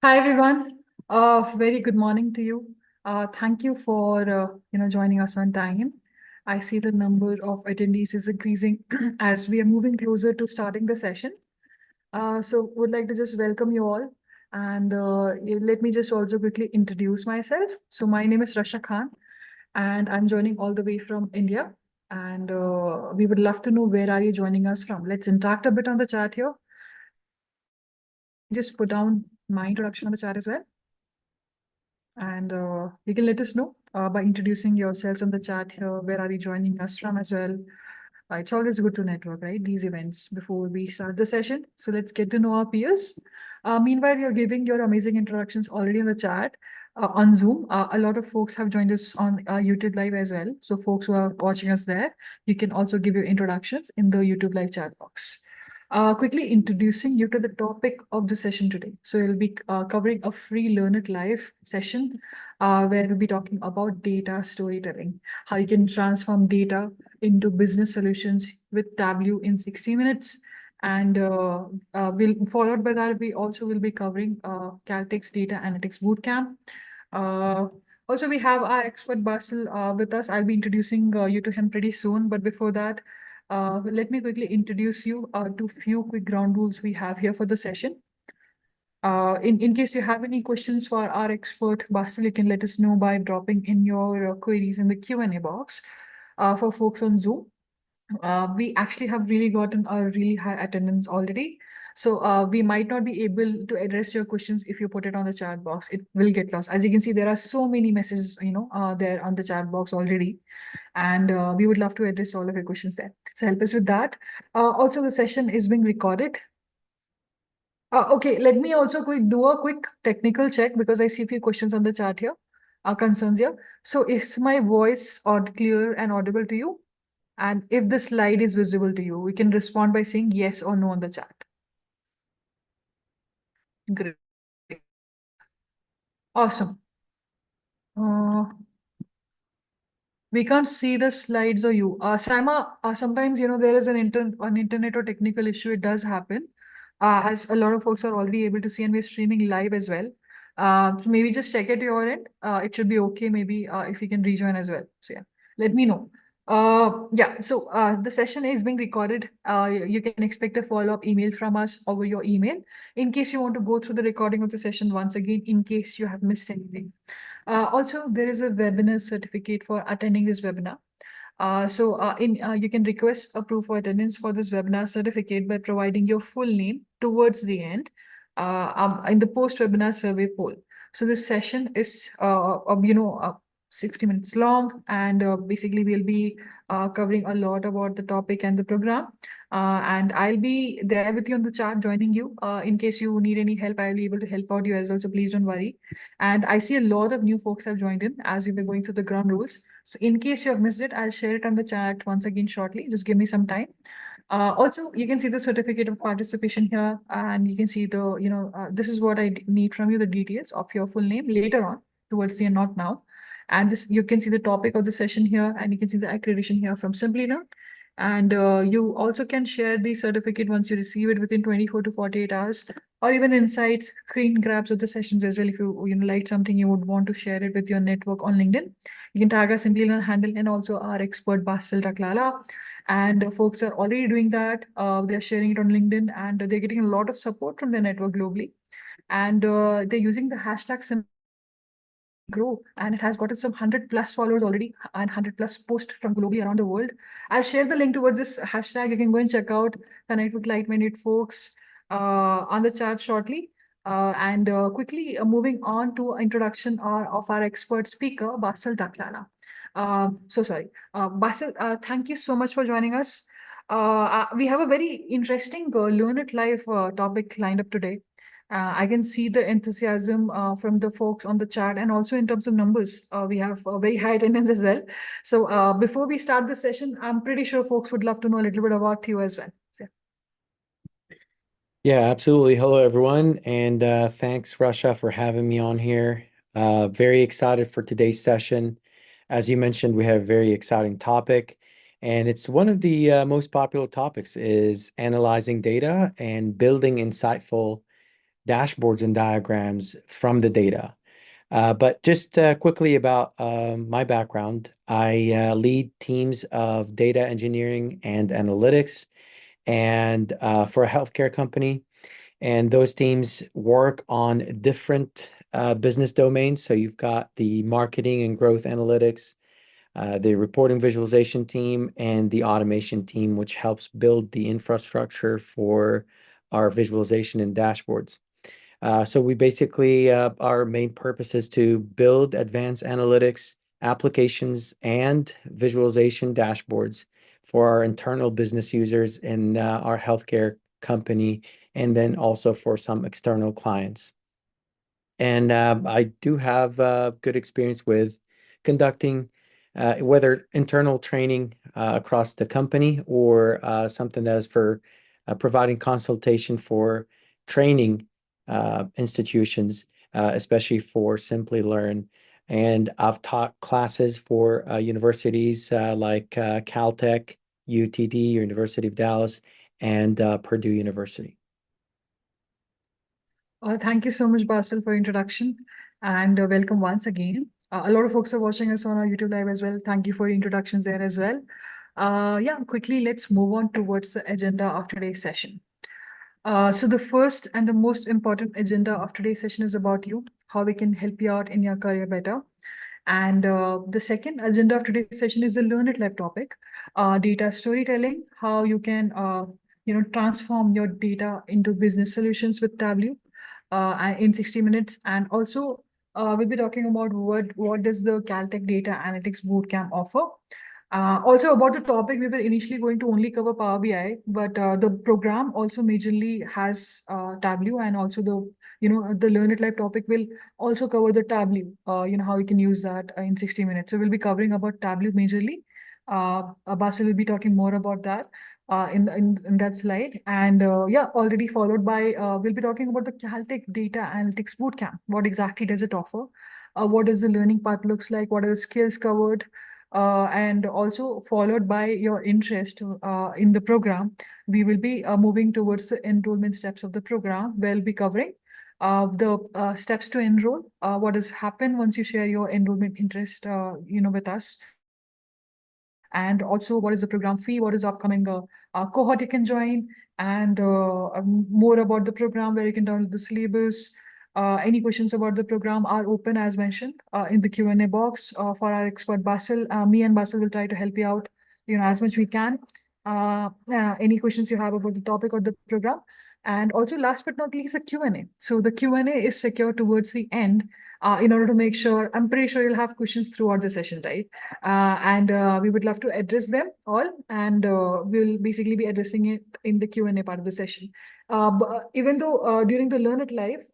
Hi everyone. Very good morning to you. Thank you for joining us on time. I see the number of attendees is increasing as we are moving closer to starting the session. So would like to just welcome you all, and let me just also quickly introduce myself. So my name is Rasha Khan, and I'm joining all the way from India. And we would love to know where are you joining us from. Let's interact a bit on the chat here. Just put down my introduction on the chat as well. And you can let us know by introducing yourselves on the chat here. Where are you joining us from as well? It's always good to network, right? These events before we start the session. So let's get to know our peers. Meanwhile, you're giving your amazing introductions already in the chat on Zoom. A lot of folks have joined us on YouTube Live as well. So folks who are watching us there, you can also give your introductions in the YouTube Live chat box. Quickly introducing you to the topic of the session today. So we'll be covering a free Learn It Live session where we'll be talking about data storytelling, how you can transform data into business solutions with Tableau in 60 minutes. And we'll followed by that, we also will be covering Caltech's Data Analytics Bootcamp. Also, we have our expert Bassel with us. I'll be introducing you to him pretty soon. But before that, let me quickly introduce you to few quick ground rules we have here for the session. In case you have any questions for our expert, Basil, you can let us know by dropping in your queries in the Q&A box. For folks on Zoom, we actually have really gotten a really high attendance already. So we might not be able to address your questions if you put it on the chat box. It will get lost. As you can see, there are so many messages, there on the chat box already. And we would love to address all of your questions there. So help us with that. Also, the session is being recorded. Okay, let me also do a quick technical check because I see a few questions on the chat here, concerns here. So is my voice clear and audible to you? And if the slide is visible to you, we can respond by saying yes or no on the chat. Great. Awesome. We can't see the slides or you. Sama, sometimes, there is an internet or technical issue. It does happen. As a lot of folks are already able to see, and we're streaming live as well. So maybe just check at your end. It should be okay. Maybe if you can rejoin as well. So yeah, let me know. Yeah, so the session is being recorded. You can expect a follow-up email from us over your email in case you want to go through the recording of the session once again, in case you have missed anything. Also, there is a webinar certificate for attending this webinar. You can request a proof of attendance for this webinar certificate by providing your full name towards the end in the post-webinar survey poll. So this session is, 60 minutes long, and basically we'll be covering a lot about the topic and the program. And I'll be there with you on the chat, joining you. In case you need any help, I'll be able to help out you as well. So please don't worry. And I see a lot of new folks have joined in as we were going through the ground rules. So in case you have missed it, I'll share it on the chat once again shortly. Just give me some time. Also, you can see the certificate of participation here, and you can see this is what I need from you, the details of your full name later on, towards the end, not now. And this, you can see the topic of the session here, and you can see the accreditation here from Simplilearn. And you also can share the certificate once you receive it within 24 to 48 hours, or even insights, screen grabs of the sessions as well. If you like something, you would want to share it with your network on LinkedIn, you can tag our Simplilearn handle and also our expert Bassel Dakhlallah. And folks are already doing that. They're sharing it on LinkedIn, and they're getting a lot of support from their network globally. And they're using the hashtag grow, and it has gotten some 100 plus followers already and 100 plus posts from globally around the world. I'll share the link towards this hashtag. You can go and check out, connect with like-minded folks on the chat shortly. And quickly moving on to introduction of our expert speaker, Bassel Dakhlallah. Bassel, thank you so much for joining us. We have a very interesting Learn It Live topic lined up today. I can see the enthusiasm from the folks on the chat, and also in terms of numbers, we have a very high attendance as well. So before we start the session, I'm pretty sure folks would love to know a little bit about you as well. So, Yeah, absolutely. Hello, everyone. And thanks, Russia, for having me on here. Very excited for today's session. As you mentioned, we have a very exciting topic, and it's one of the most popular topics is analyzing data and building insightful dashboards and diagrams from the data. But just quickly about my background, I lead teams of data engineering and analytics and for a healthcare company. And those teams work on different business domains. So you've got the marketing and growth analytics, the reporting visualization team, and the automation team, which helps build the infrastructure for our visualization and dashboards. So we basically, our main purpose is to build advanced analytics, applications, and visualization dashboards for our internal business users in our healthcare company, and then also for some external clients. And I do have good experience with conducting whether internal training across the company or something that is for providing consultation for training institutions, especially for Simplilearn. And I've taught classes for universities like Caltech, UTD, University of Dallas, and Purdue University. Thank you so much, Basil, for introduction, and welcome once again. A lot of folks are watching us on our YouTube live as well. Thank you for your introductions there as well. Yeah, quickly, let's move on towards the agenda of today's session. So the first and the most important agenda of today's session is about you, how we can help you out in your career better. And the second agenda of today's session is the Learn It Live topic, data storytelling, how you can transform your data into business solutions with Tableau in 60 minutes. And also we'll be talking about what does the Caltech Data Analytics Bootcamp offer. Also about the topic, we were initially going to only cover Power BI, but the program also majorly has Tableau, and also the Learn It Live topic will also cover the Tableau, how you can use that in 60 minutes. So we'll be covering about Tableau majorly. Basil will be talking more about that in that slide. And yeah, already followed by, we'll be talking about the Caltech Data Analytics Bootcamp. What exactly does it offer? What does the learning path looks like? What are the skills covered? And also followed by your interest in the program, we will be moving towards the enrollment steps of the program. We'll be covering the steps to enroll, what has happened once you share your enrollment interest, with us, and also what is the program fee, what is upcoming cohort you can join, and more about the program, where you can download the syllabus. Any questions about the program are open, as mentioned, in the Q&A box for our expert Basil. Me and Basil will try to help you out, as much we can. Any questions you have about the topic or the program. And also, last but not least, the Q&A. So the Q&A is secure towards the end, in order to make sure, I'm pretty sure you'll have questions throughout the session, right? And we would love to address them all, and we'll basically be addressing it in the Q&A part of the session. But even though during the Learn It Live,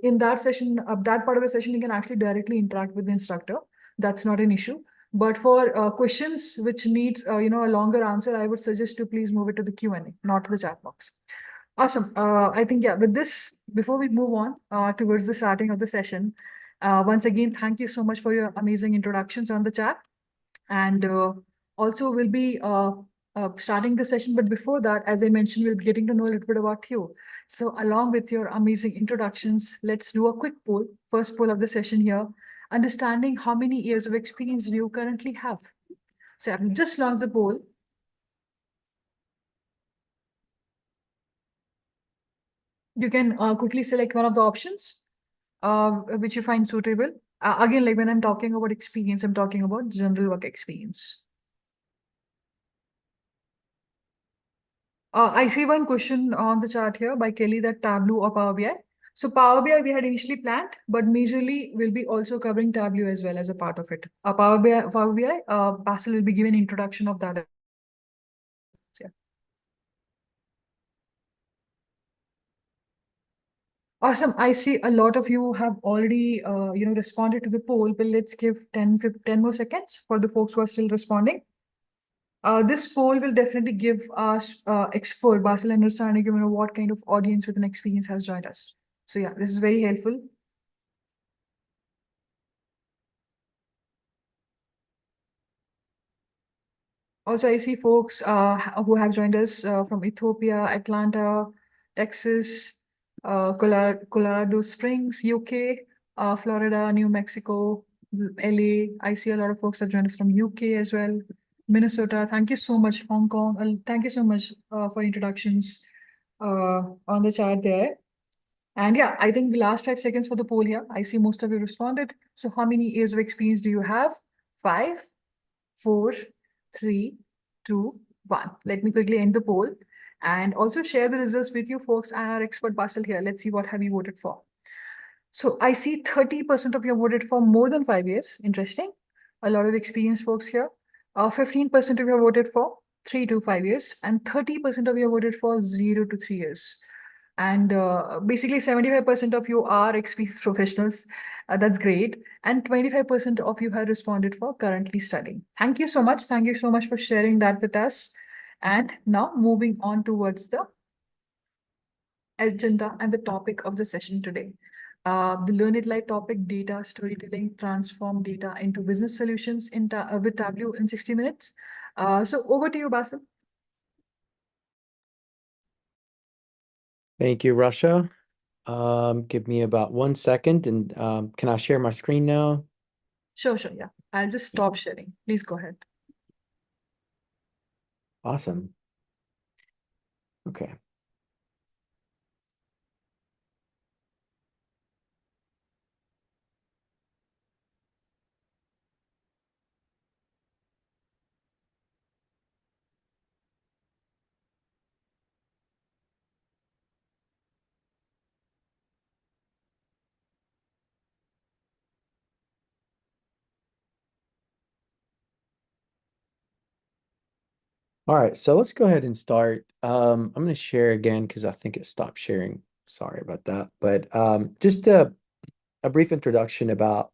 in that session, that part of the session, you can actually directly interact with the instructor. That's not an issue. But for questions which needs a longer answer, I would suggest to please move it to the Q&A, not to the chat box. Awesome. I think, yeah, with this, before we move on towards the starting of the session, once again, thank you so much for your amazing introductions on the chat. And also, we'll be starting the session. But before that, as I mentioned, we'll be getting to know a little bit about you. So along with your amazing introductions, let's do a quick poll, first poll of the session here, understanding how many years of experience do you currently have. So I've just launched the poll. You can quickly select one of the options which you find suitable. Again, like when I'm talking about experience, I'm talking about general work experience. I see one question on the chart here by Kelly, that Tableau or Power BI. So Power BI we had initially planned, but majorly we'll be also covering Tableau as well as a part of it. Power BI, Basil will be giving introduction of that. Yeah. Awesome. I see a lot of you have already, responded to the poll, but let's give 10 more seconds for the folks who are still responding. This poll will definitely give us expert Basil understanding, what kind of audience with an experience has joined us. So yeah, this is very helpful. Also, I see folks who have joined us from Ethiopia, Atlanta, Texas, Colorado Springs, UK, Florida, New Mexico, LA. I see a lot of folks have joined us from UK as well. Minnesota. Thank you so much, Hong Kong. Thank you so much for introductions on the chat there. And yeah, I think the last 5 seconds for the poll here. I see most of you responded. So how many years of experience do you have? 5, 4, 3, 2, 1. Let me quickly end the poll and also share the results with you folks and our expert Bassel here. Let's see what have you voted for. So I see 30% of you voted for more than 5 years. Interesting. A lot of experienced folks here. 15% of you voted for 3 to 5 years, and 30% of you voted for 0 to 3 years. And basically, 75% of you are experienced professionals. That's great. And 25% of you have responded for currently studying. Thank you so much. Thank you so much for sharing that with us. And now moving on towards the agenda and the topic of the session today. The Learn It Live topic, data storytelling, transform data into business solutions with Tableau in 60 minutes. So over to you, Basil. Thank you, Russia. Give me about 1 second, and can I share my screen now? Sure, yeah. I'll just stop sharing. Please go ahead. Awesome. Okay. All right, so let's go ahead and start. I'm going to share again because I think it stopped sharing. Sorry about that. But just a brief introduction about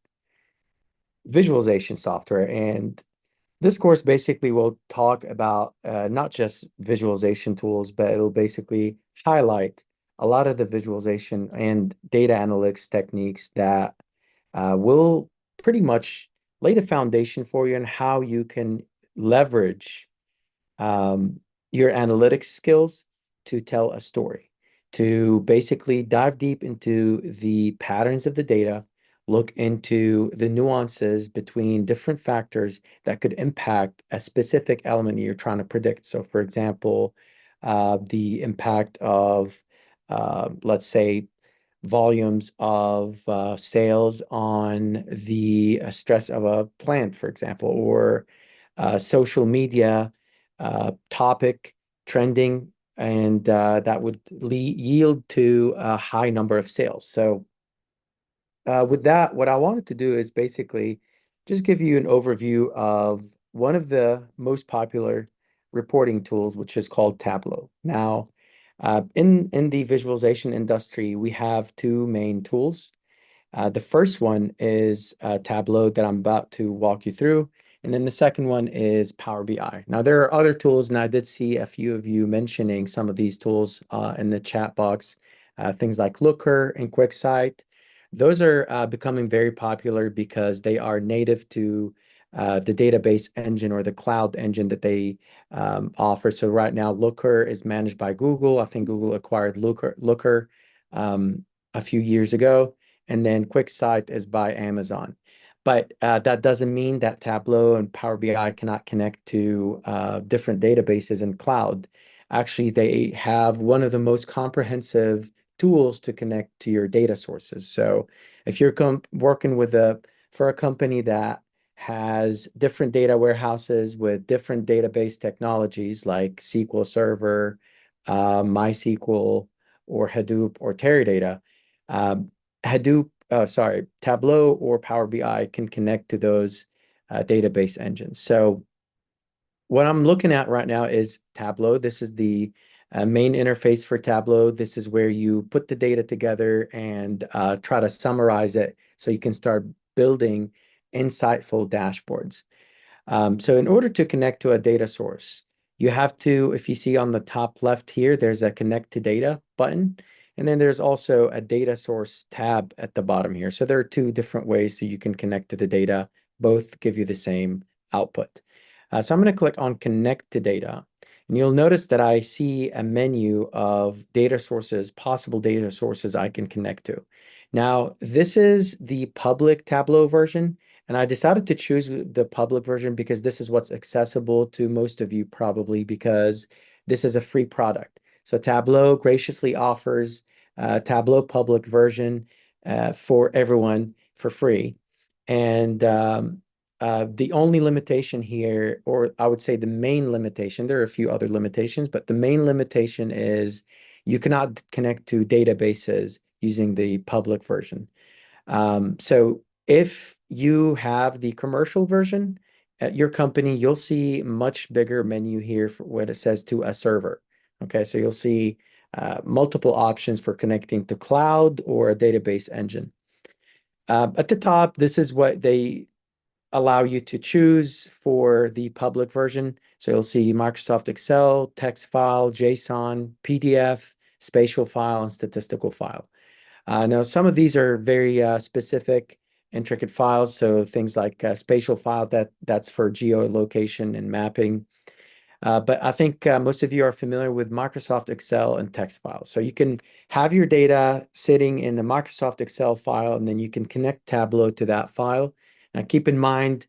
visualization software. And this course basically will talk about not just visualization tools, but it'll basically highlight a lot of the visualization and data analytics techniques that will pretty much lay the foundation for you and how you can leverage um, your analytics skills to tell a story, to basically dive deep into the patterns of the data, look into the nuances between different factors that could impact a specific element you're trying to predict. So, for example, the impact of, let's say, volumes of sales on the stress of a plant, for example, or social media topic trending, and that would yield to a high number of sales. So with that, what I wanted to do is basically just give you an overview of one of the most popular reporting tools, which is called Tableau. Now, in the visualization industry, we have two main tools. The first one is Tableau that I'm about to walk you through. And then the second one is Power BI. Now, there are other tools, and I did see a few of you mentioning some of these tools in the chat box, things like Looker and QuickSight. Those are becoming very popular because they are native to the database engine or the cloud engine that they offer. So right now, Looker is managed by Google. I think Google acquired Looker a few years ago, and then QuickSight is by Amazon. But that doesn't mean that Tableau and Power BI cannot connect to different databases in cloud. Actually, they have one of the most comprehensive tools to connect to your data sources. So if you're working for a company that has different data warehouses with different database technologies like SQL Server, MySQL, or Hadoop or Teradata, Tableau or Power BI can connect to those database engines. So what I'm looking at right now is Tableau. This is the main interface for Tableau. This is where you put the data together and try to summarize it so you can start building insightful dashboards. So in order to connect to a data source, you have to, if you see on the top left here, there's a connect to data button. And then there's also a data source tab at the bottom here. So there are two different ways so you can connect to the data. Both give you the same output. So I'm going to click on connect to data. And you'll notice that I see a menu of data sources, possible data sources I can connect to. Now, this is the public Tableau version, and I decided to choose the public version because this is what's accessible to most of you probably because this is a free product. So Tableau graciously offers Tableau public version for everyone for free. And the only limitation here, or I would say the main limitation, there are a few other limitations, but the main limitation is you cannot connect to databases using the public version. So if you have the commercial version at your company, you'll see much bigger menu here for what it says to a server. Okay, so you'll see multiple options for connecting to cloud or a database engine. At the top, this is what they allow you to choose for the public version. So you'll see Microsoft Excel, text file, JSON, PDF, spatial file, and statistical file. Now, some of these are very specific, intricate files. So things like spatial file, that's for geolocation and mapping. But I think most of you are familiar with Microsoft Excel and text files. So you can have your data sitting in the Microsoft Excel file, and then you can connect Tableau to that file. Now, keep in mind,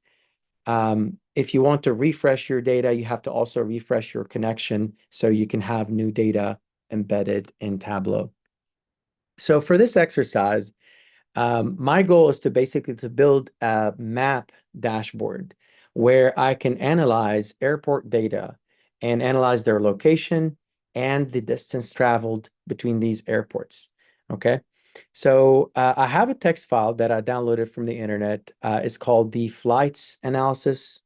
if you want to refresh your data, you have to also refresh your connection so you can have new data embedded in Tableau. So for this exercise, my goal is to basically to build a map dashboard where I can analyze airport data and analyze their location and the distance traveled between these airports. Okay. So I have a text file that I downloaded from the internet. It's called the flights analysis.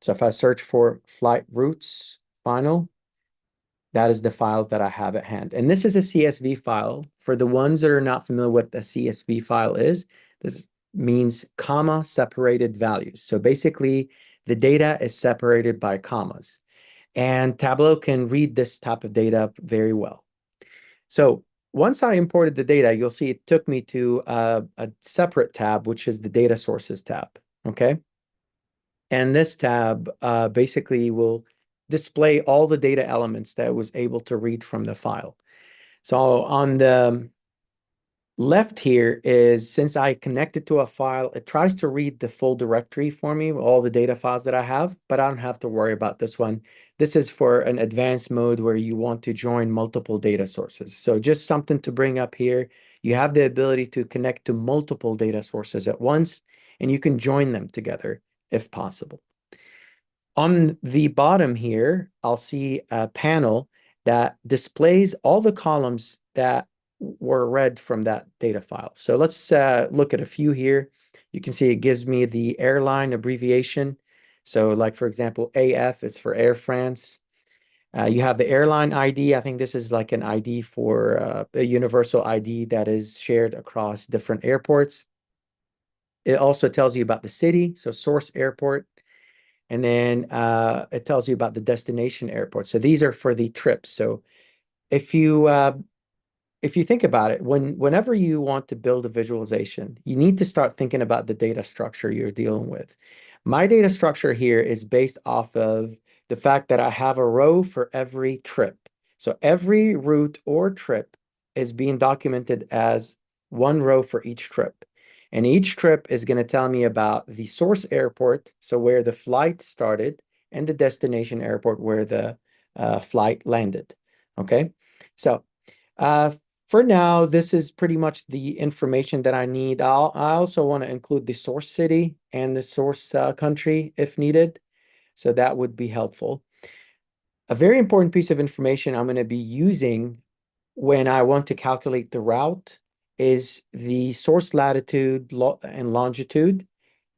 So if I search for flight routes final, that is the file that I have at hand. And this is a CSV file. For the ones that are not familiar with what a CSV file is, this means comma separated values. So basically, the data is separated by commas. And Tableau can read this type of data very well. So once I imported the data, you'll see it took me to a separate tab, which is the data sources tab. Okay. And this tab basically will display all the data elements that I was able to read from the file. So on the left here is, since I connected to a file, it tries to read the full directory for me, all the data files that I have, but I don't have to worry about this one. This is for an advanced mode where you want to join multiple data sources. So just something to bring up here. You have the ability to connect to multiple data sources at once, and you can join them together if possible. On the bottom here, I'll see a panel that displays all the columns that were read from that data file. So let's look at a few here. You can see it gives me the airline abbreviation. So like, for example, AF is for Air France. You have the airline ID. I think this is like an ID for a universal ID that is shared across different airports. It also tells you about the city, so source airport. And then it tells you about the destination airport. So these are for the trips. So if you think about it, whenever you want to build a visualization, you need to start thinking about the data structure you're dealing with. My data structure here is based off of the fact that I have a row for every trip. So every route or trip is being documented as one row for each trip. And each trip is going to tell me about the source airport, so where the flight started, and the destination airport where the flight landed. Okay, so uh, for now, this is pretty much the information that I need. I also want to include the source city and the source country if needed. So that would be helpful. A very important piece of information I'm going to be using when I want to calculate the route is the source latitude and longitude,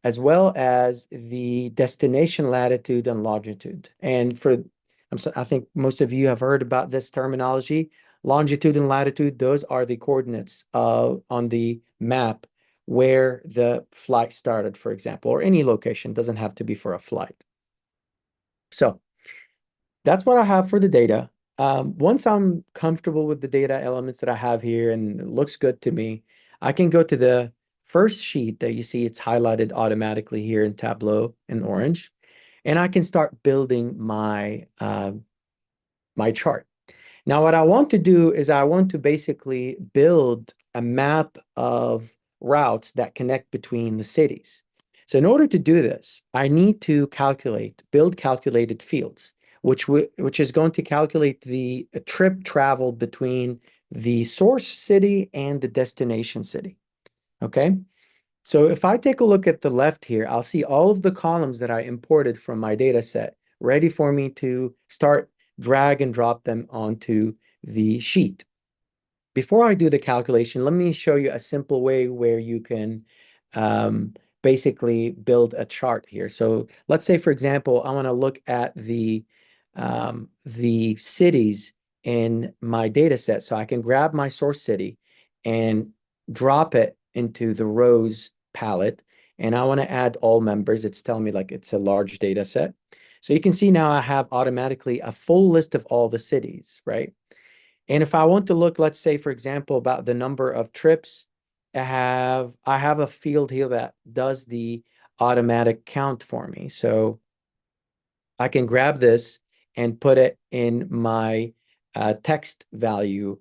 as well as the destination latitude and longitude. And I think most of you have heard about this terminology. Longitude and latitude, those are the coordinates on the map where the flight started, for example, or any location, doesn't have to be for a flight. So that's what I have for the data. Once I'm comfortable with the data elements that I have here and it looks good to me, I can go to the first sheet that you see it's highlighted automatically here in Tableau in orange. and I can start building my chart. Now, what I want to do is I want to basically build a map of routes that connect between the cities. So in order to do this, I need to build calculated fields, which is going to calculate the trip traveled between the source city and the destination city. Okay. So if I take a look at the left here, I'll see all of the columns that I imported from my data set ready for me to start drag and drop them onto the sheet. Before I do the calculation, let me show you a simple way where you can um, basically build a chart here. So let's say, for example, I want to look at the cities in my data set. So I can grab my source city and drop it into the rows palette. And I want to add all members. It's telling me like it's a large data set. So you can see now I have automatically a full list of all the cities, right? And if I want to look, let's say, for example, about the number of trips, I have a field here that does the automatic count for me. So I can grab this and put it in my text value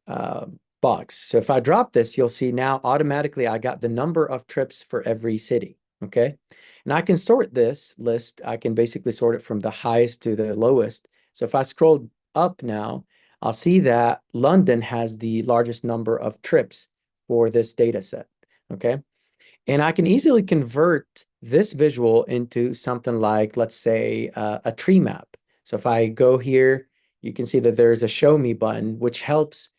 uh, box. So if I drop this, you'll see now automatically I got the number of trips for every city. Okay. And I can sort this list. I can basically sort it from the highest to the lowest. So if I scroll up now, I'll see that London has the largest number of trips for this data set. Okay. And I can easily convert this visual into something like, let's say, a tree map. So if I go here, you can see that there's a show me button, which helps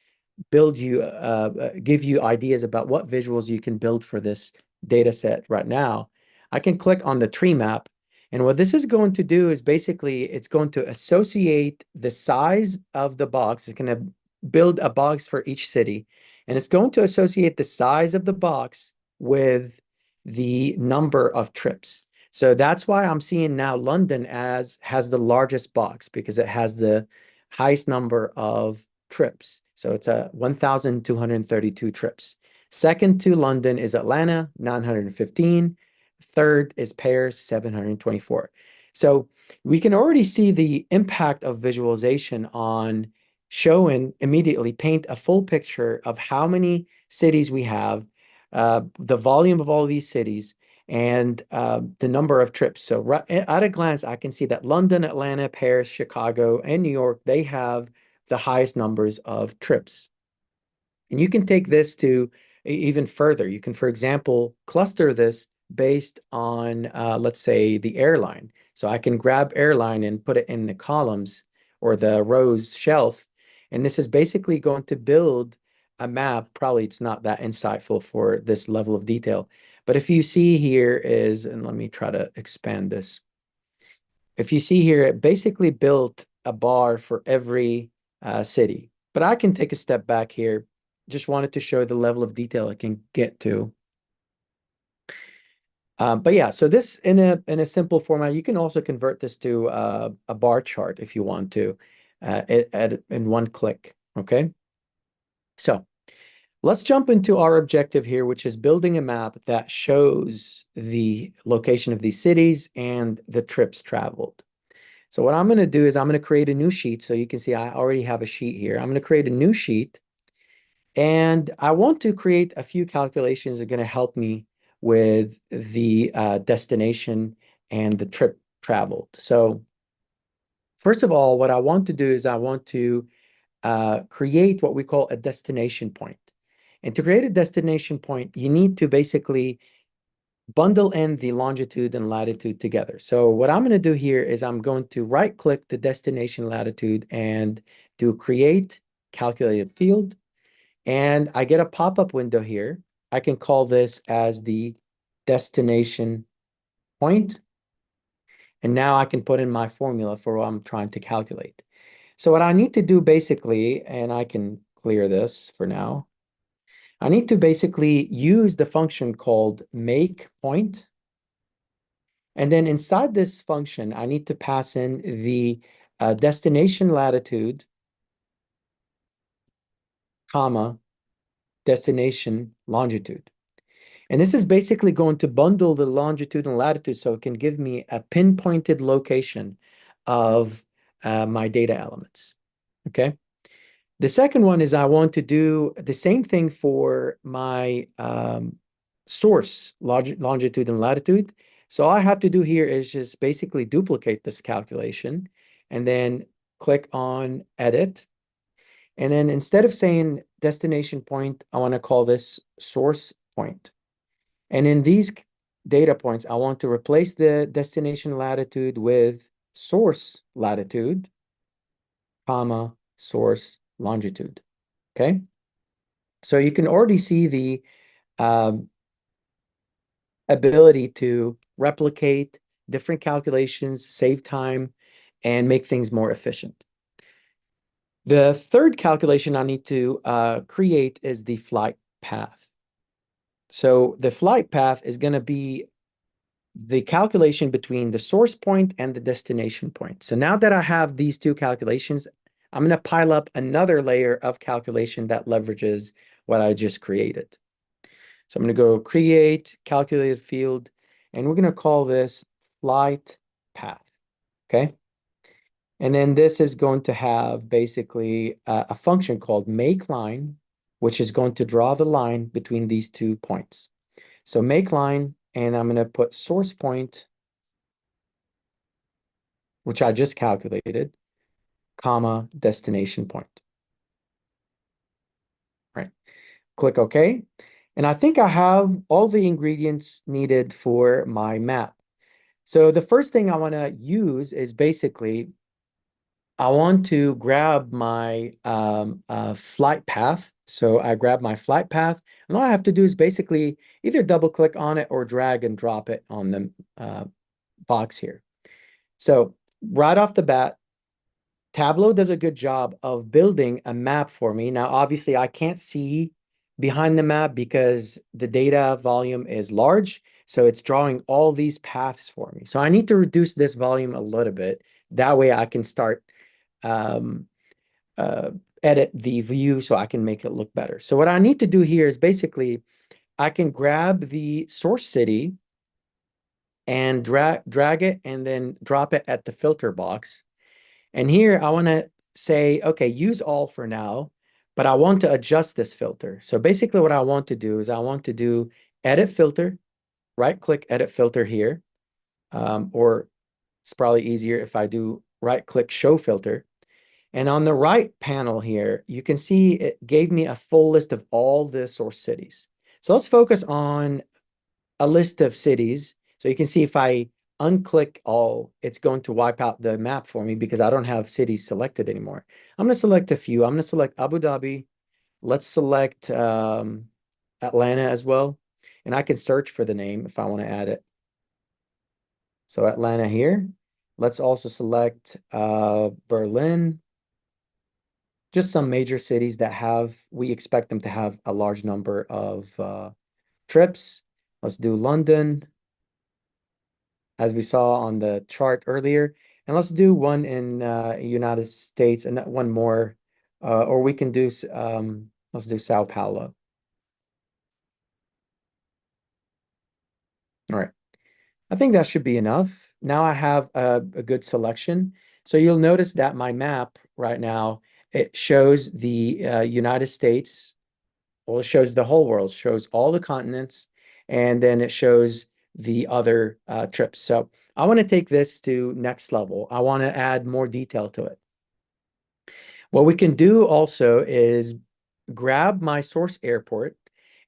give you ideas about what visuals you can build for this data set right now. I can click on the tree map. And what this is going to do is basically it's going to associate the size of the box. It's going to build a box for each city. And it's going to associate the size of the box with the number of trips. So that's why I'm seeing now London has the largest box because it has the highest number of trips. So it's a 1,232 trips. Second to London is Atlanta, 915. Third is Paris, 724. So we can already see the impact of visualization on show and immediately paint a full picture of how many cities we have, the volume of all these cities, and the number of trips. So right, at a glance, I can see that London, Atlanta, Paris, Chicago, and New York, they have the highest numbers of trips. And you can take this to even further. You can, for example, cluster this based on, let's say, the airline. So I can grab airline and put it in the columns or the rows shelf. And this is basically going to build a map. Probably it's not that insightful for this level of detail. But if you see here is, and let me try to expand this. If you see here, it basically built a bar for every city. But I can take a step back here. Just wanted to show the level of detail I can get to. But yeah, so this in a simple format, you can also convert this to a bar chart if you want to in one click. Okay, so let's jump into our objective here, which is building a map that shows the location of these cities and the trips traveled. So what I'm going to do is I'm going to create a new sheet. So you can see I already have a sheet here. I'm going to create a new sheet. And I want to create a few calculations that are going to help me with the destination and the trip traveled. So first of all, what I want to do is I want to create what we call a destination point. And to create a destination point, you need to basically bundle in the longitude and latitude together. So what I'm going to do here is I'm going to right click the destination latitude and do create calculated field. And I get a pop-up window here. I can call this as the destination point. And now I can put in my formula for what I'm trying to calculate. So what I need to do basically, and I can clear this for now, I need to basically use the function called make point. And then inside this function, I need to pass in the destination latitude, comma, destination longitude. And this is basically going to bundle the longitude and latitude so it can give me a pinpointed location of my data elements. Okay. The second one is I want to do the same thing for my source longitude and latitude. So all I have to do here is just basically duplicate this calculation and then click on edit. And then instead of saying destination point, I want to call this source point. And in these data points, I want to replace the destination latitude with source latitude, comma, source longitude. Okay. So you can already see the um, ability to replicate different calculations, save time, and make things more efficient. The third calculation I need to create is the flight path. So the flight path is going to be the calculation between the source point and the destination point. So now that I have these two calculations, I'm going to pile up another layer of calculation that leverages what I just created. So I'm going to go create calculated field, and we're going to call this flight path. Okay. And then this is going to have basically a function called make line, which is going to draw the line between these 2 points. So make line, and I'm going to put source point, which I just calculated, comma, destination point. Right. Click OK. And I think I have all the ingredients needed for my map. So the first thing I want to use is basically, I want to grab my flight path. So I grab my flight path, and all I have to do is basically either double click on it or drag and drop it on the box here. So right off the bat, Tableau does a good job of building a map for me. Now, obviously, I can't see behind the map because the data volume is large. So it's drawing all these paths for me. So I need to reduce this volume a little bit. That way I can start um, uh, edit the view so I can make it look better. So what I need to do here is basically I can grab the source city and drag it and then drop it at the filter box. And here I want to say, okay, use all for now, but I want to adjust this filter. So basically what I want to do is I want to do edit filter, right click edit filter here, or it's probably easier if I do right click show filter. And on the right panel here, you can see it gave me a full list of all the source cities. So let's focus on a list of cities. So you can see if I unclick all, it's going to wipe out the map for me because I don't have cities selected anymore. I'm going to select a few. I'm going to select Abu Dhabi. Let's select Atlanta as well. And I can search for the name if I want to add it. So Atlanta here. Let's also select Berlin. Just some major cities that we expect them to have a large number of trips. Let's do London, as we saw on the chart earlier. And let's do one in United States and one more, or we can do, let's do Sao Paulo. All right. I think that should be enough. Now I have a good selection. So you'll notice that my map right now, it shows the United States. Well, it shows the whole world, shows all the continents, and then it shows the other trips. So I want to take this to next level. I want to add more detail to it. What we can do also is grab my source airport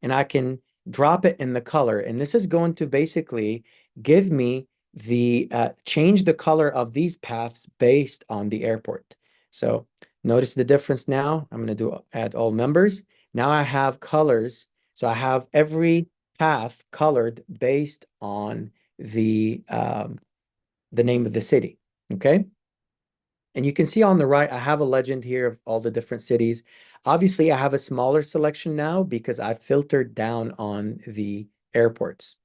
and I can drop it in the color. And this is going to basically give me the change the color of these paths based on the airport. So notice the difference now. I'm going to do add all members. Now I have colors. So I have every path colored based on the name of the city. Okay. And you can see on the right, I have a legend here of all the different cities. Obviously, I have a smaller selection now because I filtered down on the airports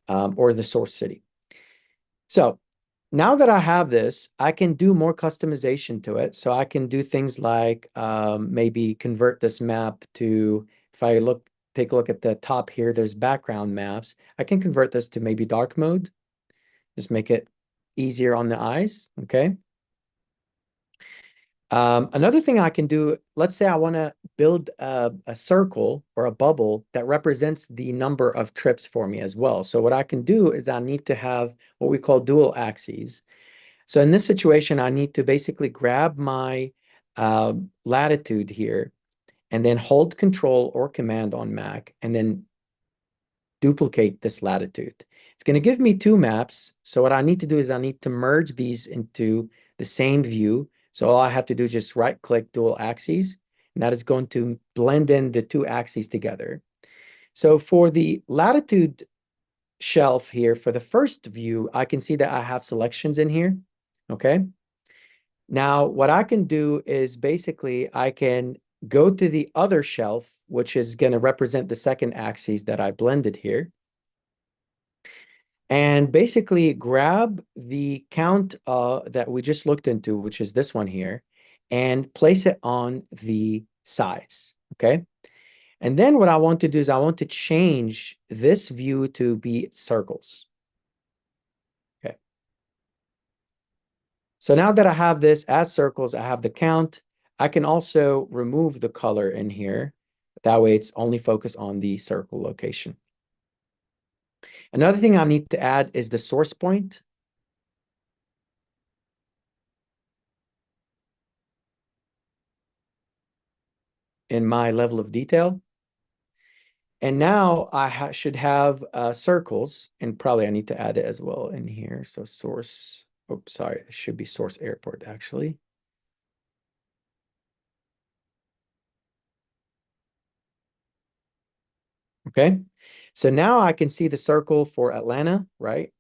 or the source city. So now that I have this, I can do more customization to it. So I can do things like maybe convert this map to, if I look take a look at the top here, there's background maps. I can convert this to maybe dark mode, just make it easier on the eyes, okay? Another thing I can do, let's say I want to build a circle or a bubble that represents the number of trips for me as well. So what I can do is I need to have what we call dual axes. So in this situation, I need to basically grab my latitude here and then hold Control or Command on Mac and then duplicate this latitude. It's going to give me two maps. So what I need to do is I need to merge these into the same view. So all I have to do is just right-click dual axes, and that is going to blend in the two axes together. So for the latitude shelf here, for the first view, I can see that I have selections in here, okay? Now, what I can do is basically I can go to the other shelf, which is going to represent the second axis that I blended here, and basically grab the count that we just looked into, which is this one here, and place it on the sides, okay? And then what I want to do is I want to change this view to be circles. Okay. So now that I have this as circles, I have the count. I can also remove the color in here. That way it's only focused on the circle location. Another thing I need to add is the source point. In my level of detail. And now I should have circles, and probably I need to add it as well in here. So source, oops, sorry, it should be source airport actually. Okay, so now I can see the circle for Atlanta, right?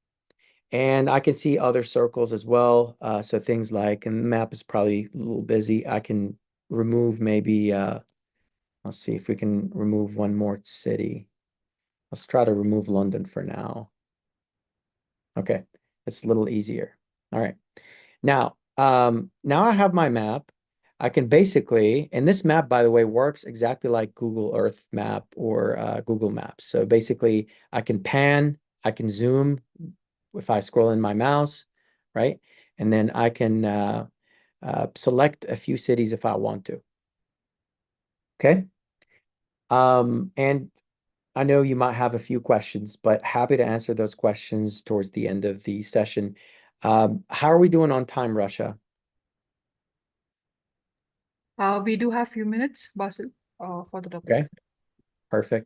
And I can see other circles as well. So things like, and the map is probably a little busy. I can remove maybe, let's see if we can remove one more city. Let's try to remove London for now. Okay, it's a little easier. All right. Now I have my map. I can basically, and this map, by the way, works exactly like Google Earth Map or Google Maps. So basically, I can pan, I can zoom if I scroll in my mouse, right? And then I can select a few cities if I want to. Okay. And I know you might have a few questions, but happy to answer those questions towards the end of the session. How are we doing on time, Russia? We do have few minutes, Basil, for the topic. Okay, perfect.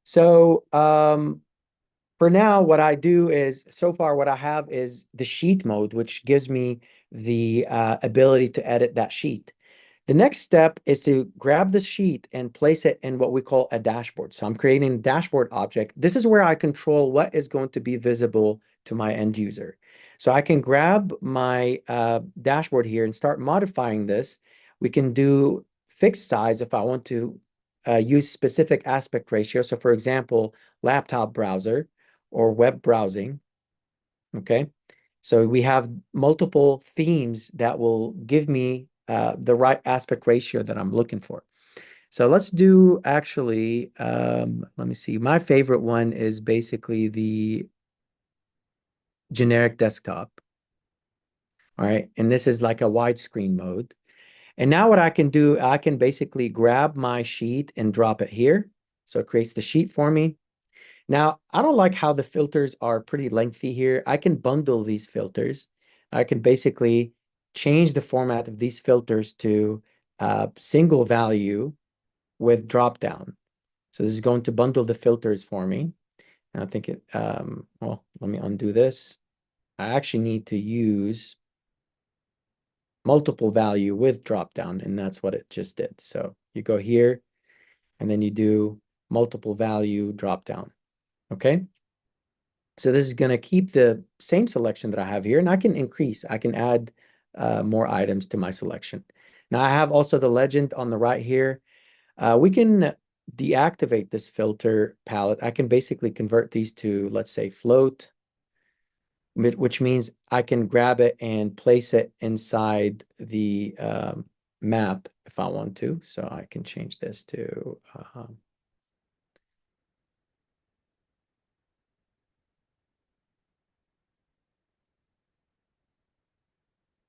So for now, what I do is, so far what I have is the sheet mode, which gives me the ability to edit that sheet. The next step is to grab the sheet and place it in what we call a dashboard. So I'm creating a dashboard object. This is where I control what is going to be visible to my end user. So I can grab my dashboard here and start modifying this. We can do fixed size if I want to use specific aspect ratio. So for example, laptop browser or web browsing, okay? So we have multiple themes that will give me the right aspect ratio that I'm looking for. So let's do actually, let me see. My favorite one is basically the generic desktop. All right. And this is like a widescreen mode. And now what I can do, I can basically grab my sheet and drop it here. So it creates the sheet for me. Now, I don't like how the filters are pretty lengthy here. I can bundle these filters. I can basically change the format of these filters to single value with drop down. So this is going to bundle the filters for me. And I think it, well, let me undo this. I actually need to use multiple value with drop down, and that's what it just did. So you go here, and then you do multiple value drop down. Okay. So this is going to keep the same selection that I have here, and I can increase. I can add more items to my selection. Now I have also the legend on the right here. We can deactivate this filter palette. I can basically convert these to, let's say, float, which means I can grab it and place it inside the map if I want to. So I can change this to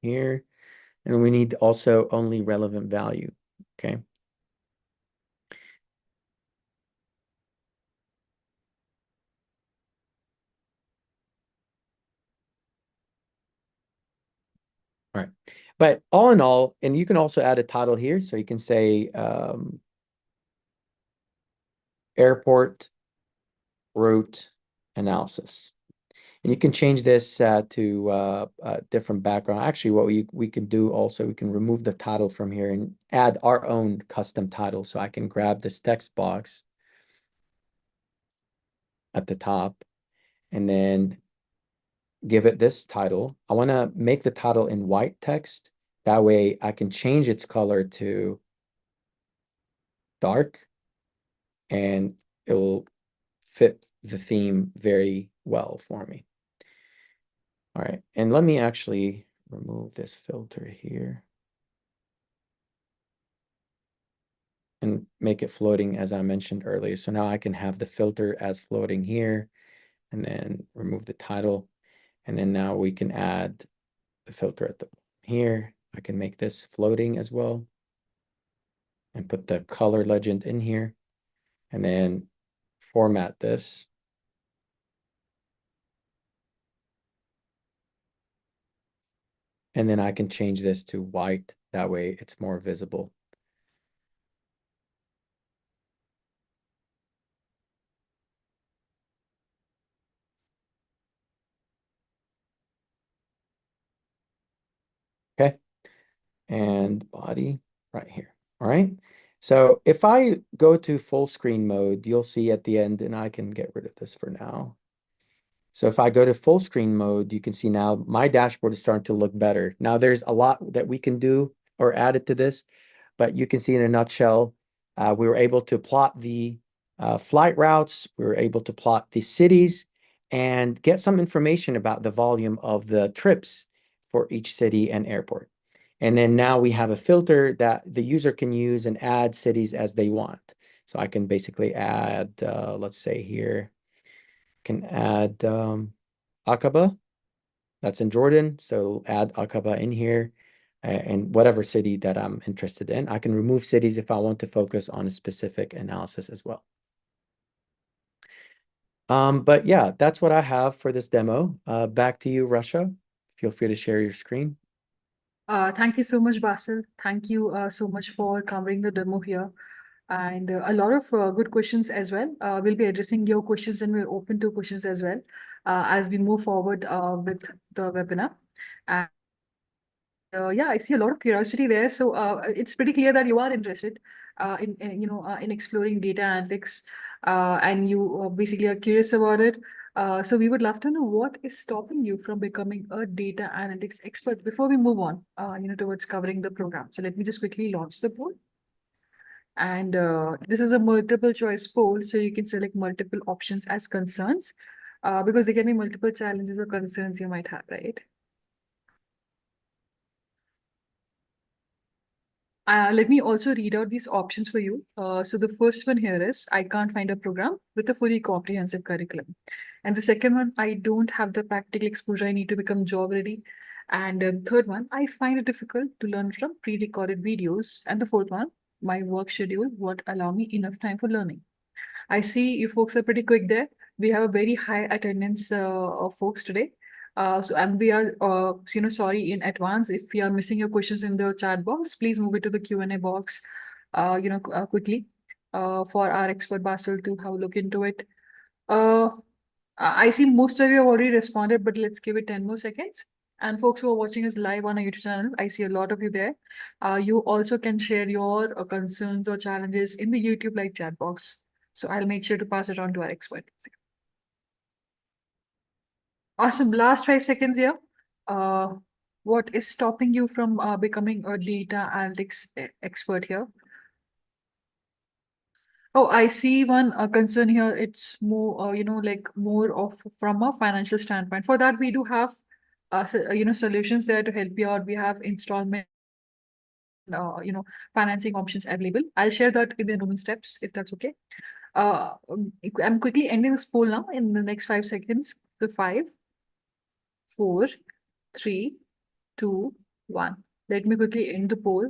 here. And we need also only relevant value, okay? All right. But all in all, and you can also add a title here. So you can say airport route analysis. And you can change this to a different background. Actually, what we can do also, we can remove the title from here and add our own custom title. So I can grab this text box at the top and then give it this title. I want to make the title in white text. That way I can change its color to dark and it will fit the theme very well for me. All right, and let me actually remove this filter here and make it floating as I mentioned earlier. So now I can have the filter as floating here and then remove the title. And then now we can add the filter at the here. I can make this floating as well and put the color legend in here and then format this. And then I can change this to white. That way it's more visible. Okay. And body right here. All right. So if I go to full screen mode, you'll see at the end, and I can get rid of this for now. So if I go to full screen mode, you can see now my dashboard is starting to look better. Now there's a lot that we can do or add it to this, but you can see in a nutshell, we were able to plot the flight routes, we were able to plot the cities and get some information about the volume of the trips for each city and airport. And then now we have a filter that the user can use and add cities as they want. So I can basically add, let's say here, can add Aqaba, that's in Jordan. So add Aqaba in here and whatever city that I'm interested in. I can remove cities if I want to focus on a specific analysis as well. But yeah, that's what I have for this demo. Back to you, Russia. Feel free to share your screen. Thank you so much, Basil. Thank you so much for covering the demo here. And a lot of good questions as well. We'll be addressing your questions and we're open to questions as well as we move forward with the webinar. And yeah, I see a lot of curiosity there. So it's pretty clear that you are interested in exploring data analytics and you basically are curious about it. So we would love to know what is stopping you from becoming a data analytics expert before we move on, towards covering the program. So let me just quickly launch the poll. And this is a multiple choice poll, so you can select multiple options as concerns because there can be multiple challenges or concerns you might have, right? Let me also read out these options for you. So the first one here is, I can't find a program with a fully comprehensive curriculum. And the second one, I don't have the practical exposure I need to become job ready. And the third one, I find it difficult to learn from pre-recorded videos. And the fourth one, my work schedule won't allow me enough time for learning. I see you folks are pretty quick there. We have a very high attendance of folks today. So and we are, sorry in advance if you are missing your questions in the chat box. Please move it to the Q&A box, quickly for our expert Basil to have a look into it. Uh, I see most of you have already responded, but let's give it 10 more seconds. And folks who are watching us live on our YouTube channel, I see a lot of you there. You also can share your concerns or challenges in the YouTube live chat box. So I'll make sure to pass it on to our expert. Awesome. Last 5 seconds here. Uh, what is stopping you from becoming a data analytics expert here? Oh, I see one concern here. It's more, like more of from a financial standpoint. For that, we do have, solutions there to help you out. We have installment, uh, you know, financing options available. I'll share that in the enrollment steps if that's okay. I'm quickly ending this poll now in the next 5 seconds. So 5, 4, 3, 2, one. Let me quickly end the poll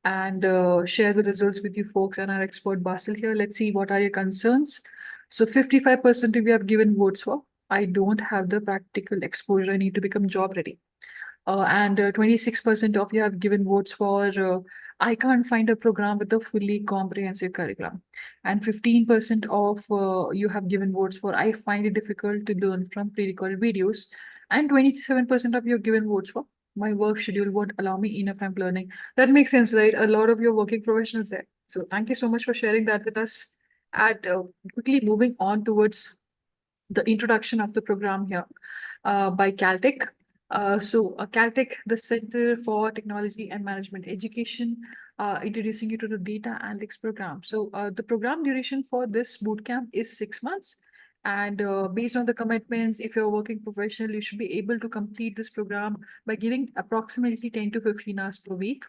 and share the results with you folks and our expert Basil here. Let's see what are your concerns. So 55% of you have given votes for I don't have the practical exposure. I need to become job ready. And 26% of you have given votes for I can't find a program with a fully comprehensive curriculum. And 15% of you have given votes for I find it difficult to learn from pre-recorded videos. And 27% of you have given votes for my work schedule won't allow me enough time learning. That makes sense, right? A lot of your working professionals there. So thank you so much for sharing that with us. And quickly moving on towards the introduction of the program here by Caltech. Caltech, the Center for Technology and Management Education, introducing you to the data analytics program. The program duration for this bootcamp is 6 months. And based on the commitments, if you're a working professional, you should be able to complete this program by giving approximately 10 to 15 hours per week.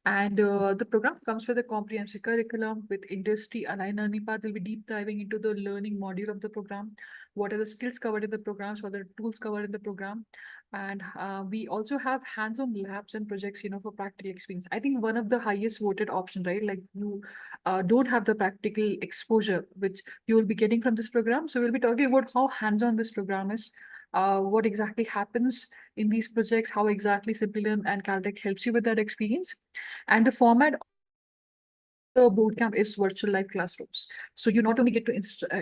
And the program comes with a comprehensive curriculum with industry aligned learning path. We'll be deep diving into the learning module of the program. What are the skills covered in the programs? What are the tools covered in the program? And we also have hands-on labs and projects, for practical experience. I think one of the highest voted option, right? Like you don't have the practical exposure, which you will be getting from this program. So we'll be talking about how hands-on this program is, what exactly happens in these projects, how exactly Simplilearn and Caltech helps you with that experience. And the format of the bootcamp is virtual live classrooms. So you not only get to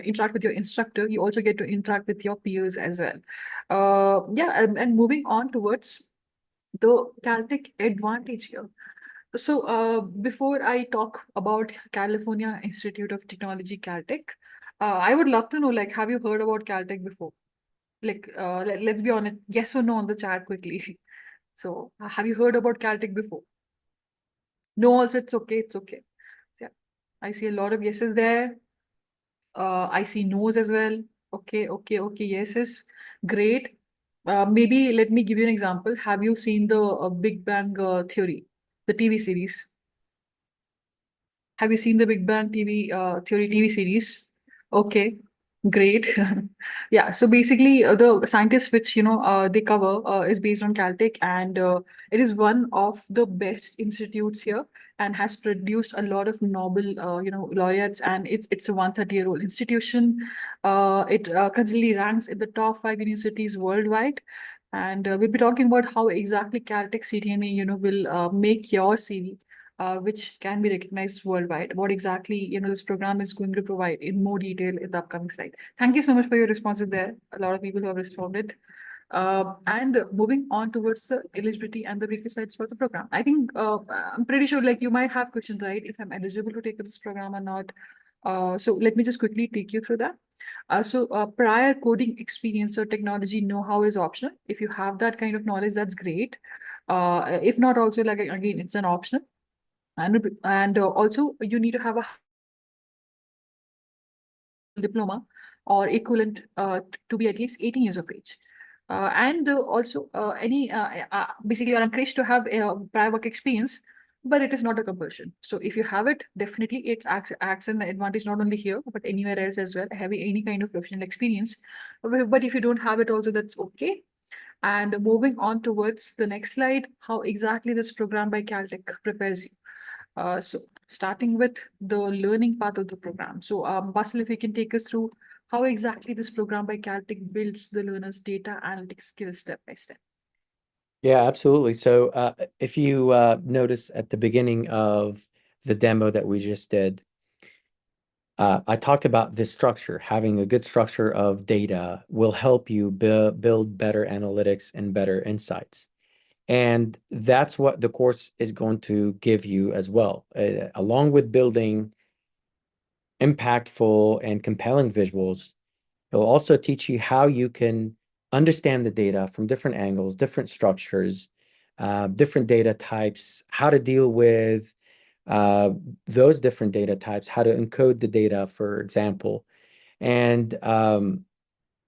interact with your instructor, you also get to interact with your peers as well. And moving on towards the Caltech advantage here. Before I talk about California Institute of Technology, Caltech, I would love to know, like, have you heard about Caltech before? Like, let's be honest, yes or no on the chat quickly. So, have you heard about Caltech before? No, also it's okay, it's okay. Yeah, I see a lot of yeses there. I see no's as well. Okay, okay, okay, yeses. Great. Maybe let me give you an example. Have you seen the Big Bang Theory, the TV series? Have you seen the Big Bang Theory TV series? Okay, great. Yeah, so basically, the scientists which they cover is based on Caltech, and it is one of the best institutes here, and has produced a lot of Nobel laureates, and it's a 130-year-old institution. It currently ranks in the top 5 universities worldwide. And we'll be talking about how exactly Caltech CTMA, will make your CV which can be recognized worldwide. What exactly, this program is going to provide in more detail in the upcoming slide. Thank you so much for your responses there. A lot of people who have responded. And moving on towards the eligibility and the requisites for the program. I think I'm pretty sure like you might have questions, right? If I'm eligible to take this program or not. So let me just quickly take you through that. Prior coding experience or technology know-how is optional. If you have that kind of knowledge, that's great. If not, also like again, it's an optional. And also you need to have a diploma or equivalent to be at least 18 years of age. And also any basically you're encouraged to have prior work experience, but it is not a compulsion. So if you have it, definitely it acts an advantage not only here but anywhere else as well, having any kind of professional experience. But if you don't have it also, that's okay. And moving on towards the next slide, how exactly this program by Caltech prepares you. So starting with the learning part of the program. So Basil, if you can take us through how exactly this program by Caltech builds the learner's data analytics skills step by step. Yeah, absolutely. So if you notice at the beginning of the demo that we just did, I talked about this structure. Having a good structure of data will help you build better analytics and better insights. And that's what the course is going to give you as well. Along with building impactful and compelling visuals, it'll also teach you how you can understand the data from different angles, different structures, different data types, how to deal with those different data types, how to encode the data, for example, and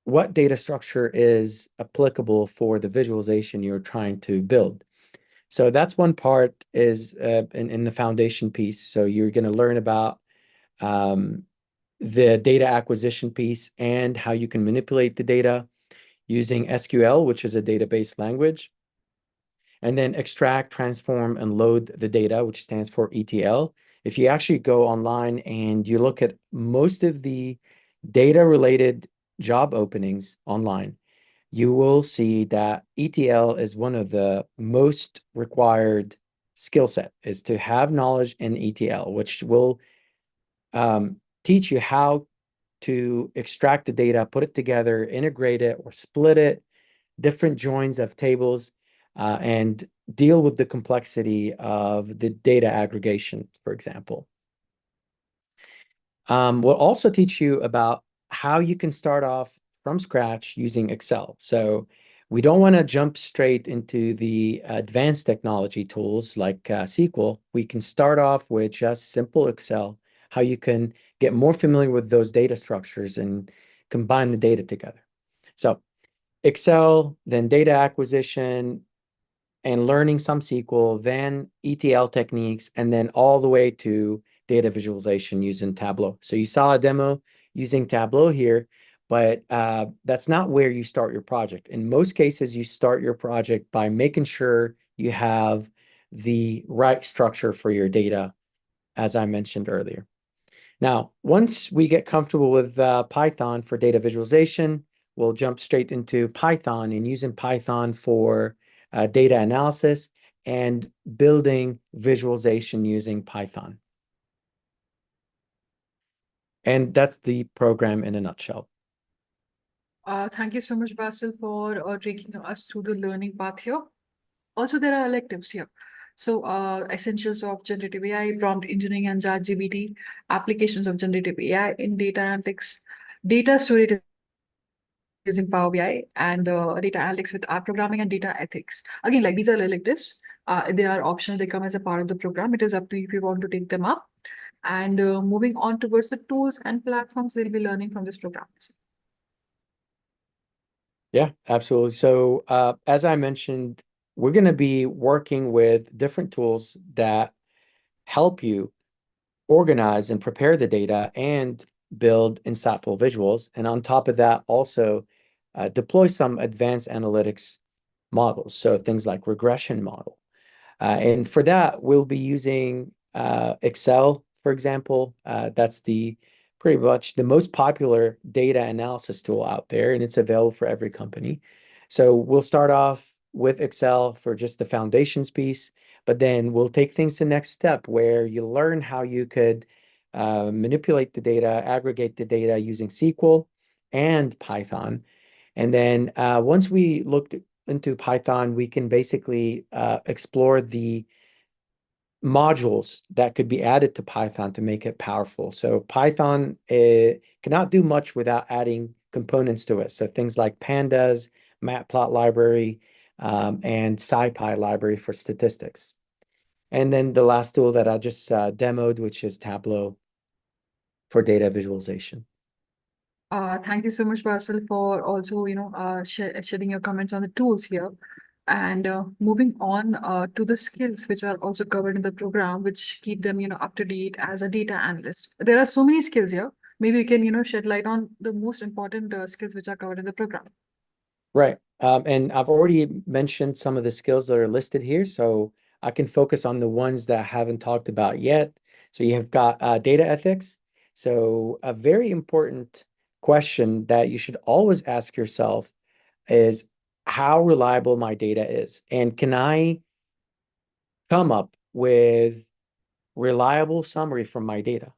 what data structure is applicable for the visualization you're trying to build. So that's one part is in the foundation piece. So you're going to learn about the data acquisition piece and how you can manipulate the data using SQL, which is a database language. and then extract, transform, and load the data, which stands for ETL. If you actually go online and you look at most of the data-related job openings online, you will see that ETL is one of the most required skill set, is to have knowledge in ETL, which will teach you how to extract the data, put it together, integrate it, or split it, different joins of tables, and deal with the complexity of the data aggregation, for example. We'll also teach you about how you can start off from scratch using Excel. So we don't want to jump straight into the advanced technology tools like SQL. We can start off with just simple Excel, how you can get more familiar with those data structures and combine the data together. So Excel, then data acquisition, and learning some SQL, then ETL techniques, and then all the way to data visualization using Tableau. So you saw a demo using Tableau here, but that's not where you start your project. In most cases, you start your project by making sure you have the right structure for your data, as I mentioned earlier. Now, once we get comfortable with Python for data visualization, we'll jump straight into Python and using Python for data analysis and building visualization using Python. And that's the program in a nutshell. Thank you so much, Basil, for taking us through the learning path here. Also, there are electives here. So, essentials of generative AI, prompt engineering and ChatGPT, applications of generative AI in data analytics, data storage using Power BI, and data analytics with R programming and data ethics. Again, like these are electives. They are optional. They come as a part of the program. It is up to you if you want to take them up. And moving on towards the tools and platforms they'll be learning from this program. Yeah, absolutely. So as I mentioned, we're going to be working with different tools that help you organize and prepare the data and build insightful visuals. And on top of that, also deploy some advanced analytics models. So things like regression model. And for that, we'll be using Excel, for example. That's the pretty much the most popular data analysis tool out there, and it's available for every company. So we'll start off with Excel for just the foundations piece, but then we'll take things to the next step where you learn how you could manipulate the data, aggregate the data using SQL and Python. And then once we looked into Python, we can basically explore the modules that could be added to Python to make it powerful. So Python cannot do much without adding components to it. So things like pandas, matplot library, and SciPy library for statistics. And then the last tool that I just demoed, which is Tableau for data visualization. Thank you so much, Basil, for also, sharing your comments on the tools here. And moving on to the skills which are also covered in the program, which keep them, up to date as a data analyst. There are so many skills here. Maybe you can, shed light on the most important skills which are covered in the program. Right. And I've already mentioned some of the skills that are listed here, so I can focus on the ones that I haven't talked about yet. So you have got data ethics. So a very important question that you should always ask yourself is how reliable my data is, and can I come up with reliable summary from my data?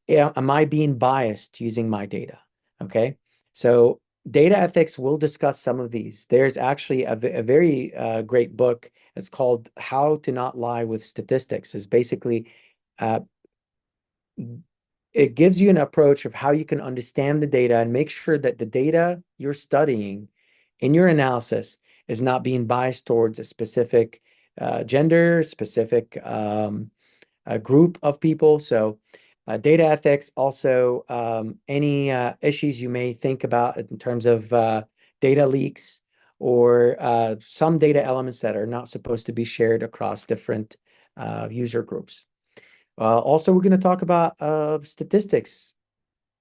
Am I being biased using my data? Okay. So data ethics will discuss some of these. There's actually a very great book. It's called How to Not Lie with Statistics. Is basically uh, it gives you an approach of how you can understand the data and make sure that the data you're studying in your analysis is not being biased towards a specific gender, specific a group of people. So data ethics, also any issues you may think about in terms of data leaks or some data elements that are not supposed to be shared across different user groups. Also, we're going to talk about statistics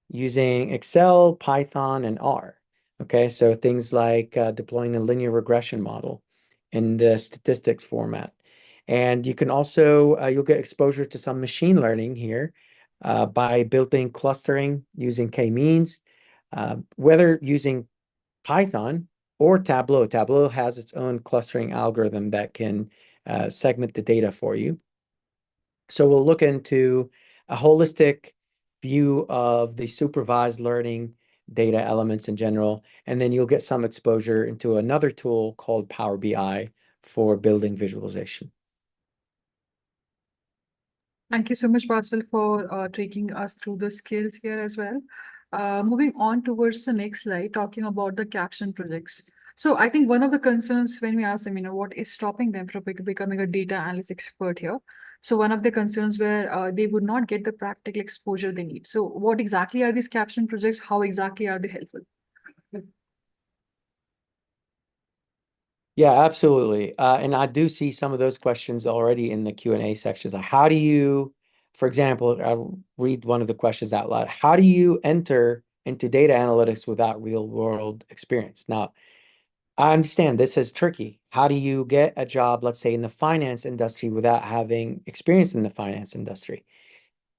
using Excel, Python, and R. Okay, so things like deploying a linear regression model in the statistics format. And you can also, you'll get exposure to some machine learning here by building clustering using k-means, whether using Python or Tableau. Tableau has its own clustering algorithm that can segment the data for you. So we'll look into a holistic view of the supervised learning data elements in general, and then you'll get some exposure into another tool called Power BI for building visualization. Thank you so much, Basil, for taking us through the skills here as well. Moving on towards the next slide, talking about the caption projects. So I think one of the concerns when we ask them, what is stopping them from becoming a data analyst expert here? So one of the concerns where they would not get the practical exposure they need. So what exactly are these caption projects? How exactly are they helpful? Yeah, absolutely. And I do see some of those questions already in the Q&A sections. Like how do you, for example, I'll read one of the questions out loud. How do you enter into data analytics without real world experience? Now, I understand this is tricky. How do you get a job, let's say, in the finance industry without having experience in the finance industry?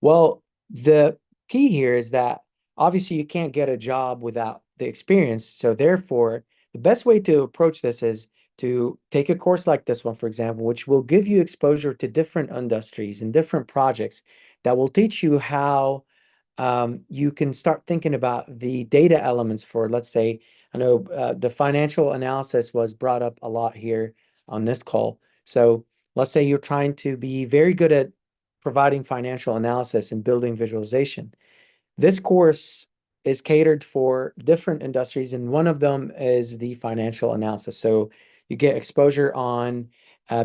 Well, the key here is that obviously you can't get a job without the experience. So therefore, the best way to approach this is to take a course like this one, for example, which will give you exposure to different industries and different projects that will teach you how you can start thinking about the data elements for, let's say, I know the financial analysis was brought up a lot here on this call. So let's say you're trying to be very good at providing financial analysis and building visualization. This course is catered for different industries, and one of them is the financial analysis. So you get exposure on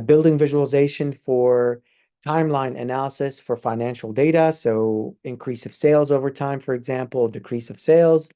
building visualization for timeline analysis for financial data. So increase of sales over time, for example, decrease of sales.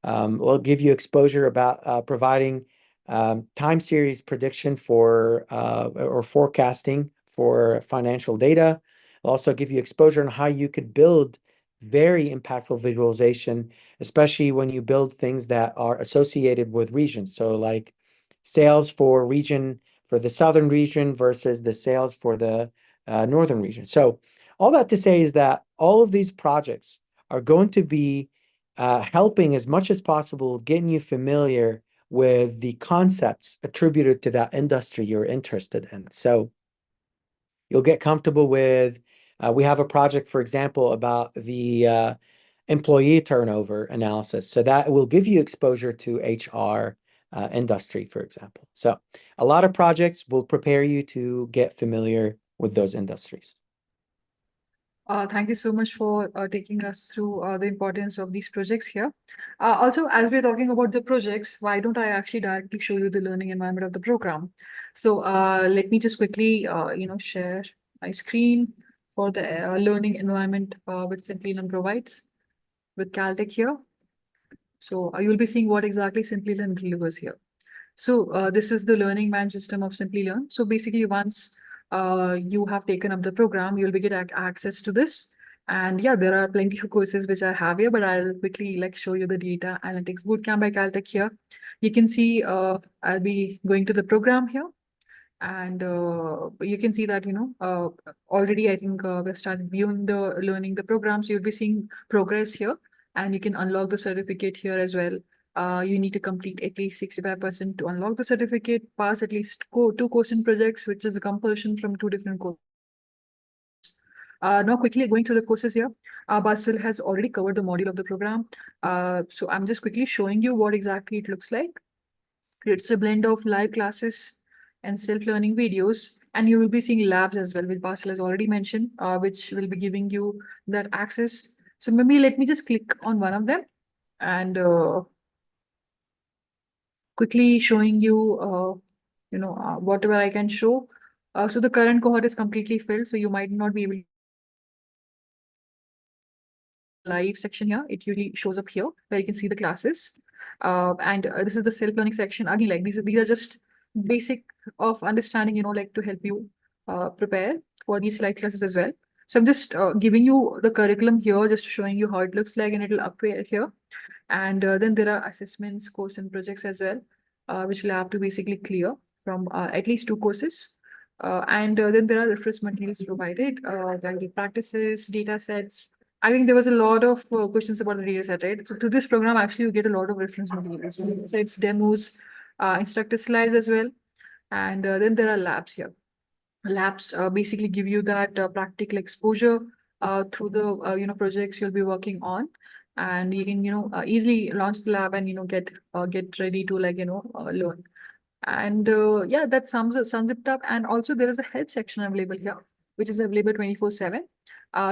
We'll give you exposure about providing time series prediction for or forecasting for financial data. We'll also give you exposure on how you could build very impactful visualization, especially when you build things that are associated with regions. So like sales for region for the southern region versus the sales for the northern region. So all that to say is that all of these projects are going to be helping as much as possible, getting you familiar with the concepts attributed to that industry you're interested in. So you'll get comfortable with, we have a project, for example, about the employee turnover analysis. So that will give you exposure to HR industry, for example. So a lot of projects will prepare you to get familiar with those industries. Thank you so much for taking us through the importance of these projects here. Also, as we're talking about the projects, why don't I actually directly show you the learning environment of the program? So let me just quickly, share my screen for the learning environment which Simplilearn provides with Caltech here. So you'll be seeing what exactly Simplilearn delivers here. So this is the learning management system of Simplilearn. So basically, once you have taken up the program, you'll be get access to this. And yeah, there are plenty of courses which I have here, but I'll quickly show you the data analytics bootcamp by Caltech here. You can see I'll be going to the program here. And you can see that, already I think we've started viewing learning the program. So you'll be seeing progress here, and you can unlock the certificate here as well. You need to complete at least 65% to unlock the certificate, pass at least two question projects, which is a compulsion from two different courses. Now quickly going through the courses here. Basil has already covered the module of the program. So I'm just quickly showing you what exactly it looks like. It's a blend of live classes and self-learning videos, and you will be seeing labs as well, which Basil has already mentioned, which will be giving you that access. So maybe let me just click on one of them and quickly showing you, whatever I can show. So the current cohort is completely filled, so you might not be able to live section here. It usually shows up here where you can see the classes. And this is the self-learning section. Again, these are just basic of understanding, to help you prepare for these slide classes as well. So I'm just giving you the curriculum here, just showing you how it looks like, and it'll appear here. And then there are assessments, course and projects as well, which will have to basically clear from at least 2 courses. And then there are reference materials provided, guided practices, data sets. I think there was a lot of questions about the data set, right? So to this program, actually, you get a lot of reference materials, sets, demos, instructor slides as well. And then there are labs here. Labs basically give you that practical exposure through the projects you'll be working on, and you can easily launch the lab and get ready to learn. And yeah, that sums it up. And also there is a help section available here, which is available 24/7.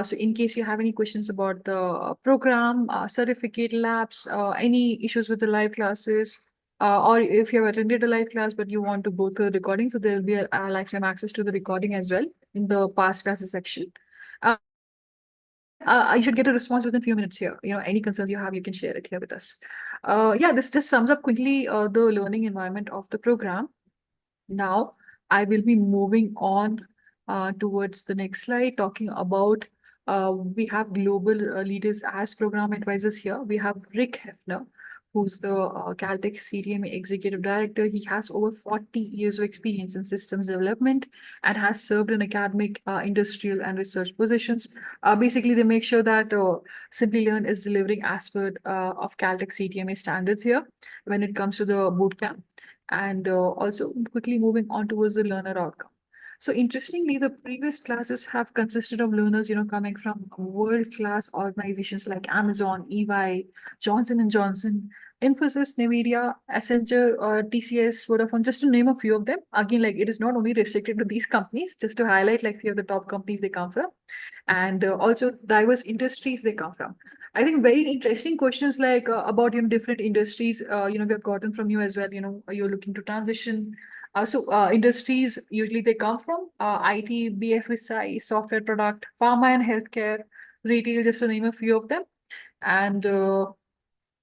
So in case you have any questions about the program, certificate, labs, any issues with the live classes, or if you have attended a live class but you want to go to the recording, so there will be a lifetime access to the recording as well in the past classes section. And yeah, I should get a response within a few minutes here. Any concerns you have, you can share it here with us. Yeah, this just sums up quickly the learning environment of the program. Now, I will be moving on towards the next slide, talking about we have global leaders as program advisors here. We have Rick Hefner, who's the Caltech CDMA Executive Director. He has over 40 years of experience in systems development and has served in academic, industrial, and research positions. Basically, they make sure that Simplilearn is delivering as per of Caltech CDMA standards here when it comes to the bootcamp. And also quickly moving on towards the learner outcome. So interestingly, the previous classes have consisted of learners, coming from world-class organizations like Amazon, EY, Johnson and Johnson, Infosys, Nvidia, Accenture, or TCS, Vodafone, just to name a few of them. Again, like it is not only restricted to these companies, just to highlight like few of the top companies they come from, and also diverse industries they come from. I think very interesting questions like about different industries. We have gotten from you as well. You're looking to transition. Industries usually they come from IT, BFSI, software product, pharma and healthcare, retail, just to name a few of them. And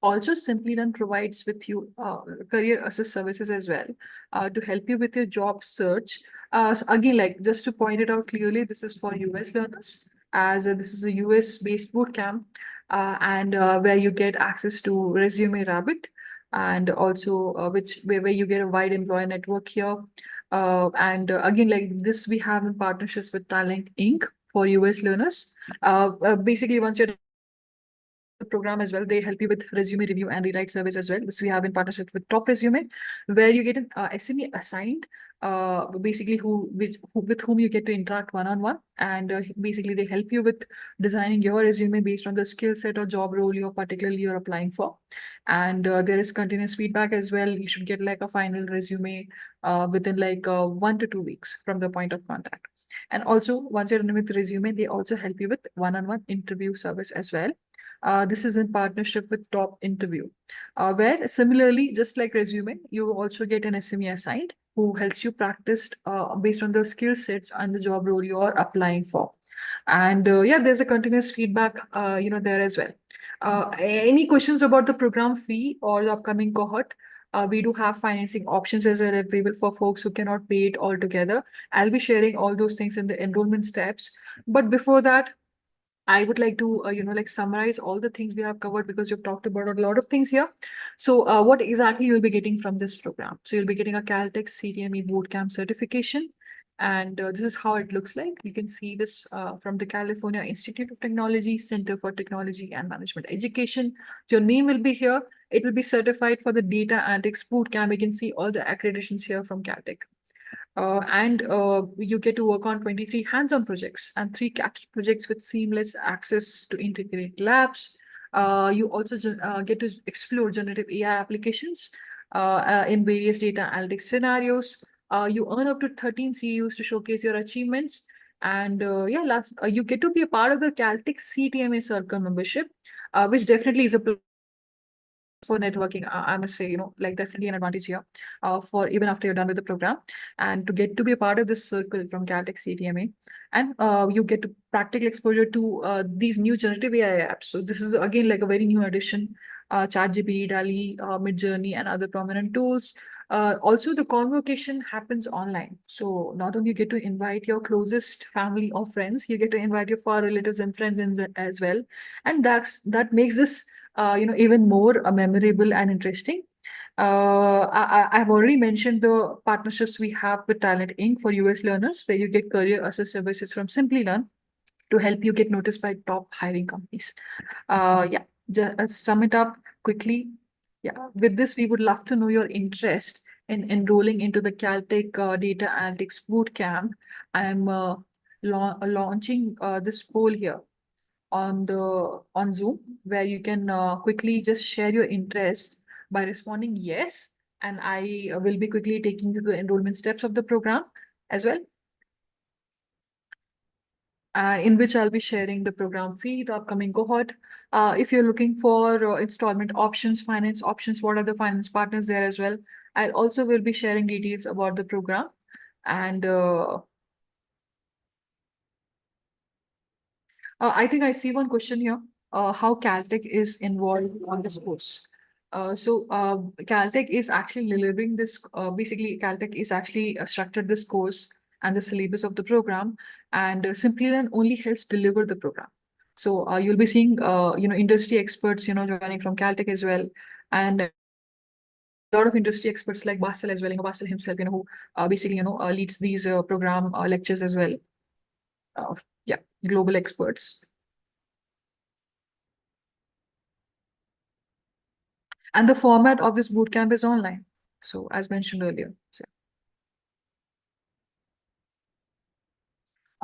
also, Simplilearn provides with you career assist services as well to help you with your job search. Again, like just to point it out clearly, this is for US learners, as this is a US based bootcamp, and where you get access to Resume Rabbit, and also where you get a wide employer network here. And again, like this, we have in partnerships with Talent Inc. for US learners. Basically, once you're the program as well, they help you with resume review and rewrite service as well. This we have in partnership with Top Resume, where you get an SME assigned, basically with whom you get to interact one-on-one, and basically they help you with designing your resume based on the skill set or job role you're applying for. And there is continuous feedback as well. You should get like a final resume within like 1 to 2 weeks from the point of contact. And also, once you're done with the resume, they also help you with one-on-one interview service as well. This is in partnership with Top Interview, where similarly, just like resume, you also get an SME assigned who helps you practice based on the skill sets and the job role you're applying for. And yeah, there's a continuous feedback, there as well. Any questions about the program fee or the upcoming cohort? We do have financing options as well available for folks who cannot pay it all together. I'll be sharing all those things in the enrollment steps. But before that, I would like to, summarize all the things we have covered because you've talked about a lot of things here. So what exactly you'll be getting from this program? So you'll be getting a Caltech CDME Bootcamp certification. And this is how it looks like. You can see this from the California Institute of Technology, Center for Technology and Management Education. Your name will be here. It will be certified for the Data Analytics Bootcamp. You can see all the accreditations here from Caltech. And you get to work on 23 hands-on projects and 3 capstone projects with seamless access to integrate labs. You also get to explore generative AI applications in various data analytics scenarios. You earn up to 13 CUs to showcase your achievements. And yeah, you get to be a part of the Caltech CTMA Circle membership, which definitely is a for networking. I must say, like definitely an advantage here for even after you're done with the program, and to get to be a part of this circle from Caltech CTMA. And you get to practical exposure to these new generative AI apps. So this is again like a very new addition, ChatGPT, DALL-E, Midjourney, and other prominent tools. Also, the convocation happens online. So not only you get to invite your closest family or friends, you get to invite your far relatives and friends as well. And that makes this even more memorable and interesting. I've already mentioned the partnerships we have with Talent Inc. for US learners, where you get career assist services from Simplilearn to help you get noticed by top hiring companies. Yeah, just sum it up quickly. Yeah, with this, we would love to know your interest in enrolling into the Caltech Data Analytics Bootcamp. I'm launching this poll here on Zoom, where you can quickly just share your interest by responding yes, and I will be quickly taking you to the enrollment steps of the program as well, in which I'll be sharing the program fee, the upcoming cohort. If you're looking for installment options, finance options, what are the finance partners there as well? I also will be sharing details about the program. And I think I see one question here, how Caltech is involved on this course. Caltech is actually delivering this, basically Caltech is actually structured this course and the syllabus of the program, and Simplilearn only helps deliver the program. So you'll be seeing, industry experts, joining from Caltech as well. And a lot of industry experts like Bassel as well, Bassel himself, who basically, leads these program lectures as well. Yeah, global experts. And the format of this bootcamp is online. So as mentioned earlier. So,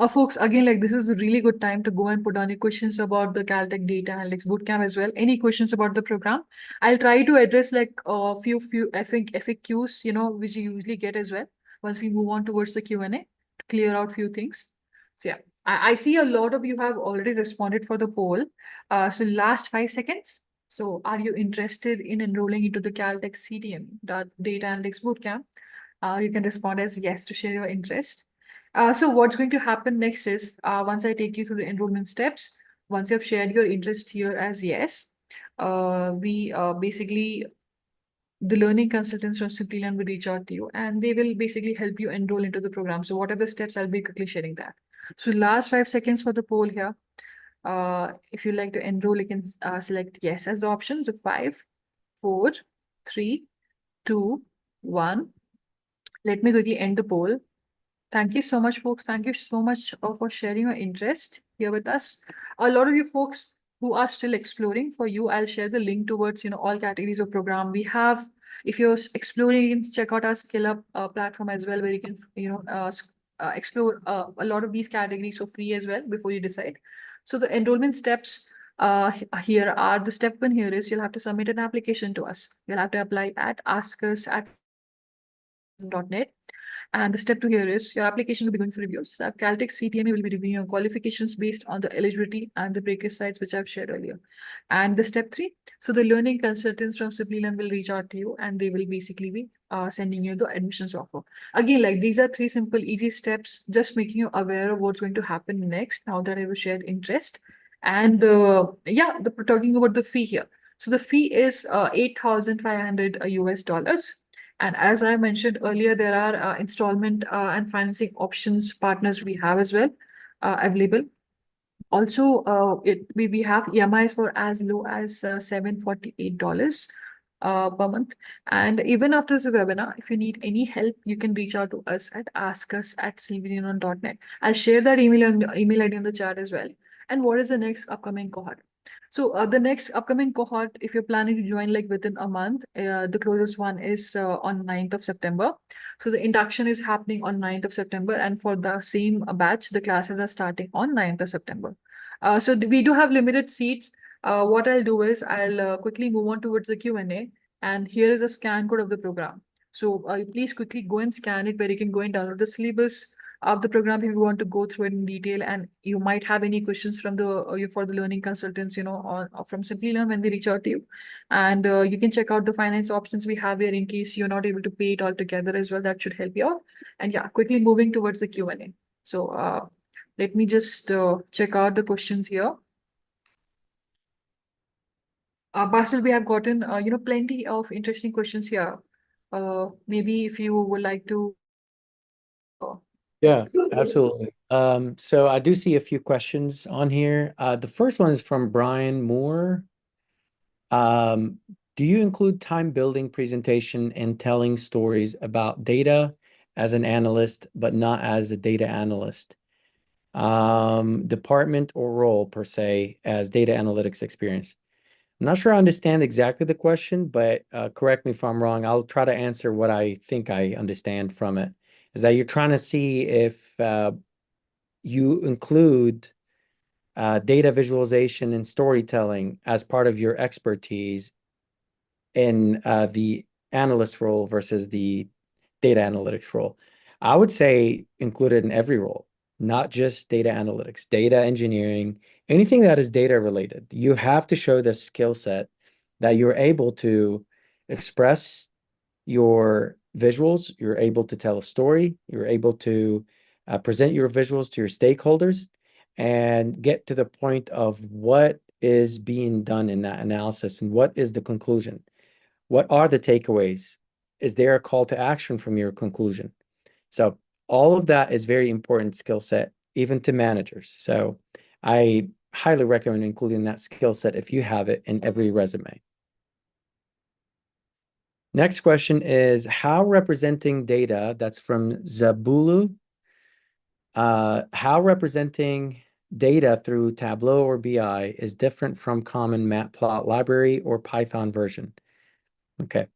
folks, again, like this is a really good time to go and put down your questions about the Caltech Data Analytics Bootcamp as well. Any questions about the program? I'll try to address like a few FAQs, which you usually get as well. Once we move on towards the Q&A to clear out few things. So yeah, I see a lot of you have already responded for the poll. So last 5 seconds. So are you interested in enrolling into the Caltech CDM, the Data Analytics Bootcamp? You can respond as yes to share your interest. So what's going to happen next is, once I take you through the enrollment steps, once you have shared your interest here as yes, we basically, the learning consultants from Simplilearn will reach out to you and they will basically help you enroll into the program. So what are the steps? I'll be quickly sharing that. So last 5 seconds for the poll here. If you'd like to enroll, you can select yes as the option. So 5, 4, 3, 2, 1. Let me quickly end the poll. Thank you so much, folks. Thank you so much for sharing your interest here with us. A lot of you folks who are still exploring, for you, I'll share the link towards, all categories of program we have. If you're exploring, you can check out our Skill Up platform as well, where you can, explore a lot of these categories for free as well before you decide. So the enrollment steps here are, the step one here is you'll have to submit an application to us. You'll have to apply at askus@net. And the step two here is your application will be going for reviews. Caltech CTMA will be reviewing your qualifications based on the eligibility and the breakage sites, which I've shared earlier. And the step three, so the learning consultants from Simplilearn will reach out to you and they will basically be sending you the admissions offer. Again, like these are three simple, easy steps, just making you aware of what's going to happen next now that I have shared interest. And yeah, talking about the fee here. So the fee is 8,500 US dollars. And as I mentioned earlier, there are installment and financing options partners we have as well available. Also, we have EMIs for as low as $748 per month. And even after this webinar, if you need any help, you can reach out to us at askus@cvdnon.net. I'll share that email ID on the chat as well. And what is the next upcoming cohort? So the next upcoming cohort, if you're planning to join like within a month, the closest one is on 9th of September. So the induction is happening on 9th of September. And for the same batch, the classes are starting on 9th of September. So we do have limited seats. What I'll do is I'll quickly move on towards the Q&A. And here is a scan code of the program. So please quickly go and scan it, where you can go and download the syllabus of the program if you want to go through it in detail. And you might have any questions from the for the learning consultants, or from Simplilearn when they reach out to you. And you can check out the finance options we have here in case you're not able to pay it all together as well. That should help you out. And yeah, quickly moving towards the Q&A. So let me just check out the questions here. Basil, we have gotten plenty of interesting questions here. Maybe if you would like to. Yeah, absolutely. So I do see a few questions on here. The first one is from Brian Moore. Do you include time building presentation and telling stories about data as an analyst, but not as a data analyst? Department or role per se as data analytics experience? I'm not sure I understand exactly the question, but correct me if I'm wrong. I'll try to answer what I think I understand from it. Is that you're trying to see if you include data visualization and storytelling as part of your expertise in the analyst role versus the data analytics role. I would say included in every role, not just data analytics, data engineering, anything that is data related. You have to show the skill set that you're able to express your visuals, you're able to tell a story, you're able to present your visuals to your stakeholders and get to the point of what is being done in that analysis and what is the conclusion. What are the takeaways? Is there a call to action from your conclusion? So all of that is very important skill set, even to managers. So I highly recommend including that skill set if you have it in every resume. Next question is how representing data, that's from Zabulu, how representing data through Tableau or BI is different from common matplot library or Python version. Okay.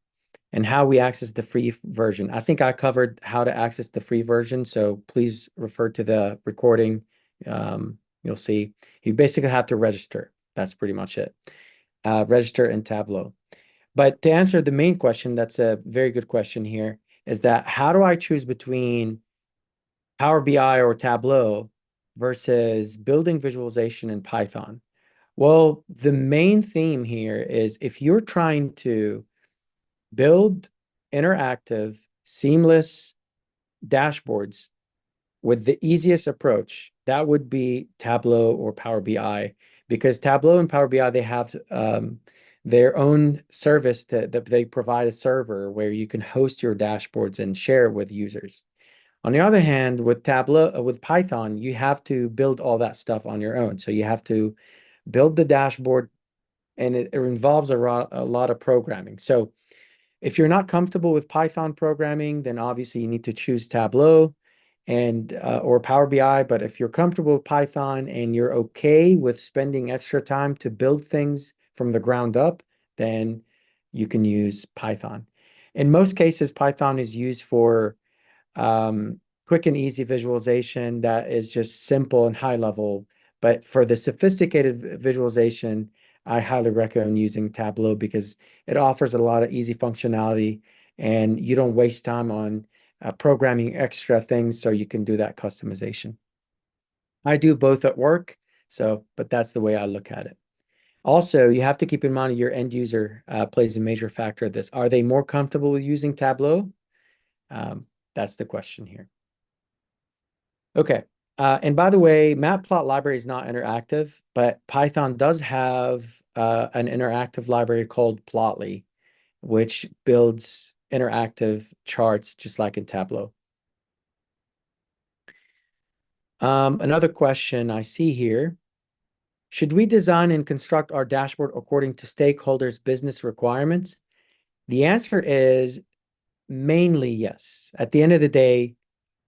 And how we access the free version. I think I covered how to access the free version, so please refer to the recording. You'll see you basically have to register. That's pretty much it. Register in Tableau. But to answer the main question, that's a very good question here, is that how do I choose between Power BI or Tableau versus building visualization in Python? Well, the main theme here is if you're trying to build interactive, seamless dashboards with the easiest approach, that would be Tableau or Power BI, because Tableau and Power BI, they have their own service that they provide a server where you can host your dashboards and share it with users. On the other hand, with Tableau, with Python, you have to build all that stuff on your own. So you have to build the dashboard, and it involves a lot of programming. So if you're not comfortable with Python programming, then obviously you need to choose Tableau and or Power BI. But if you're comfortable with Python and you're okay with spending extra time to build things from the ground up, then you can use Python. In most cases, Python is used for quick and easy visualization that is just simple and high level. But for the sophisticated visualization, I highly recommend using Tableau because it offers a lot of easy functionality and you don't waste time on programming extra things so you can do that customization. I do both at work, but that's the way I look at it. Also, you have to keep in mind your end user plays a major factor of this. Are they more comfortable with using Tableau? That's the question here. Okay. And by the way, Matplot library is not interactive, but Python does have an interactive library called Plotly, which builds interactive charts just like in Tableau. Another question I see here. Should we design and construct our dashboard according to stakeholders' business requirements? The answer is mainly yes. At the end of the day,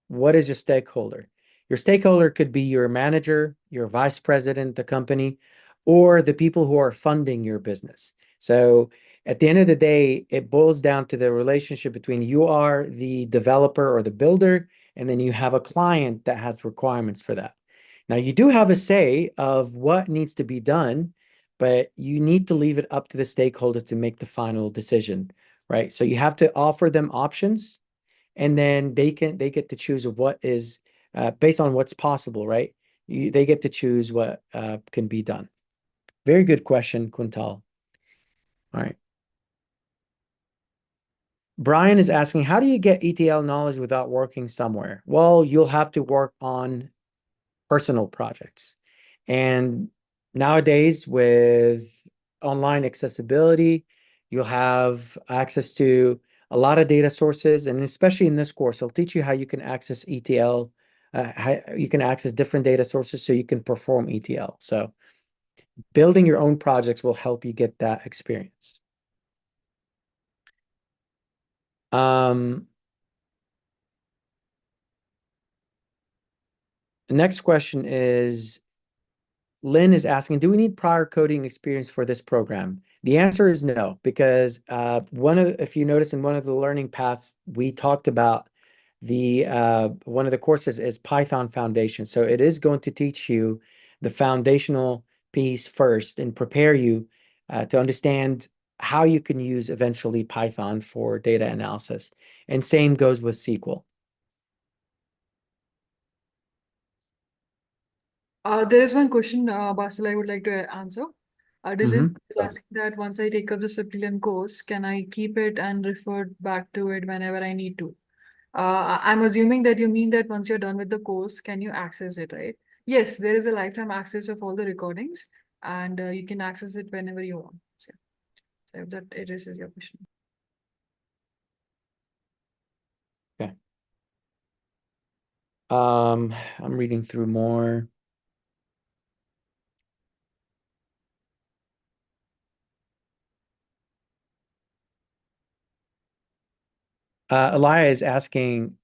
what is your stakeholder? Your stakeholder could be your manager, your vice president, the company, or the people who are funding your business. So at the end of the day, it boils down to the relationship between you are the developer or the builder, and then you have a client that has requirements for that. Now, you do have a say of what needs to be done, but you need to leave it up to the stakeholder to make the final decision, right? So you have to offer them options and then they get to choose of what is based on what's possible, right? They get to choose what can be done. Very good question, Quintal. All right. Brian is asking, how do you get ETL knowledge without working somewhere? Well, you'll have to work on personal projects. And nowadays, with online accessibility, you'll have access to a lot of data sources. And especially in this course, I'll teach you how you can access ETL, how you can access different data sources so you can perform ETL. So building your own projects will help you get that experience. Um, the next question is, Lynn is asking, do we need prior coding experience for this program? The answer is no, because if you notice in one of the learning paths, we talked about one of the courses is Python Foundation. So it is going to teach you the foundational piece first and prepare you to understand how you can use eventually Python for data analysis. And same goes with SQL. There is one question, Basil, I would like to answer. Dylan Mhm. is asking that once I take up the Simplilearn course, can I keep it and refer back to it whenever I need to? I'm assuming that you mean that once you're done with the course, can you access it, right? Yes, there is a lifetime access of all the recordings, and you can access it whenever you want. So if that addresses your question. Okay. I'm reading through more. Elia is asking,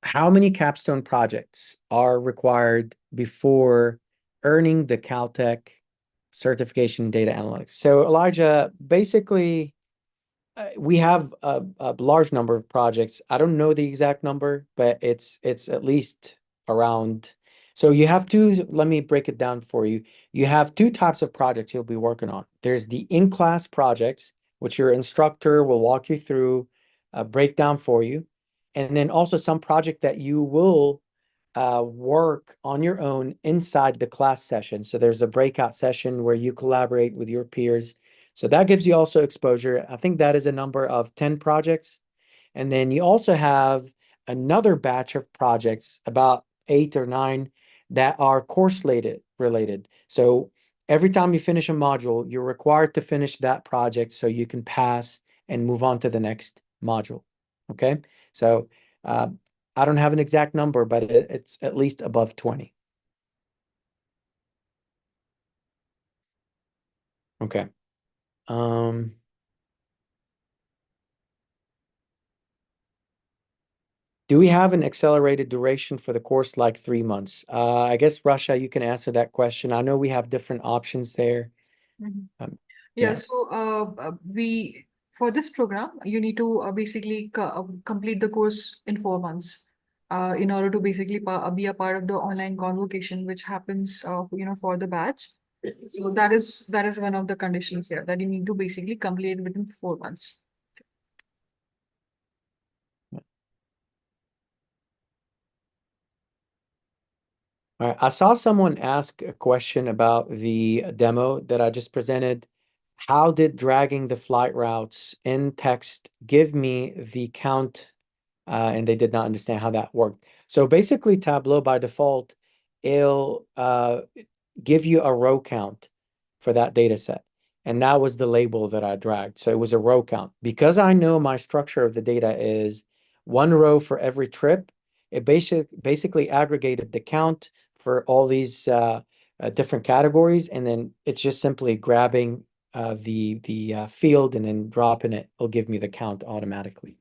how many capstone projects are required before earning the Caltech certification in data analytics? So Elijah, basically, we have a large number of projects. I don't know the exact number, but it's at least around. So you have two, let me break it down for you. You have two types of projects you'll be working on. There's the in-class projects, which your instructor will walk you through, break down for you. And then also some project that you will work on your own inside the class session. So there's a breakout session where you collaborate with your peers. So that gives you also exposure. I think that is a number of 10 projects. And then you also have another batch of projects, about 8 or 9, that are course related. So every time you finish a module, you're required to finish that project so you can pass and move on to the next module. Okay. So uh, I don't have an exact number, but it's at least above 20. Okay. Um, Do we have an accelerated duration for the course like 3 months? I guess, Russia, you can answer that question. I know we have different options there. Mhm. Um, Yeah, yeah. so we for this program, you need to basically complete the course in 4 months in order to basically be a part of the online convocation, which happens, for the batch. So that is one of the conditions here that you need to basically complete within 4 months. All right. I saw someone ask a question about the demo that I just presented. How did dragging the flight routes in text give me the count? And they did not understand how that worked. So basically, Tableau by default, it'll give you a row count for that data set. And that was the label that I dragged. So it was a row count. Because I know my structure of the data is one row for every trip, it basically aggregated the count for all these different categories. And then it's just simply grabbing the field and then dropping it. It'll give me the count automatically.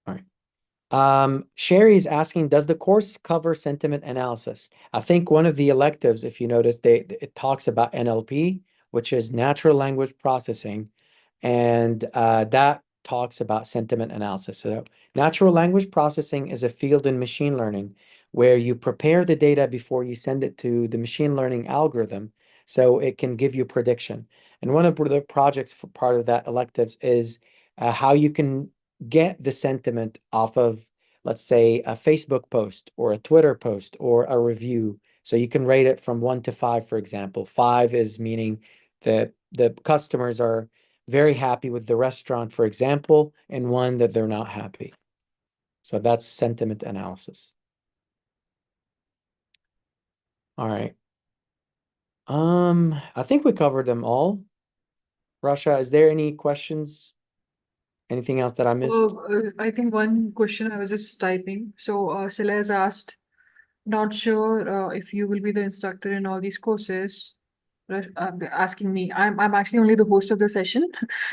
All right. Sherry is asking, does the course cover sentiment analysis? I think one of the electives, if you notice, it talks about NLP, which is natural language processing, and that talks about sentiment analysis. So natural language processing is a field in machine learning where you prepare the data before you send it to the machine learning algorithm so it can give you prediction. And one of the projects for part of that electives is how you can get the sentiment off of, let's say, a Facebook post or a Twitter post or a review. So you can rate it from 1 to 5, for example. 5 is meaning that the customers are very happy with the restaurant, for example, and 1 that they're not happy. So that's sentiment analysis. All right. I think we covered them all. Russia, is there any questions? Anything else that I missed? I think one question I was just typing. So Sila has asked, not sure if you will be the instructor in all these courses. asking me. I'm actually only the host of the session.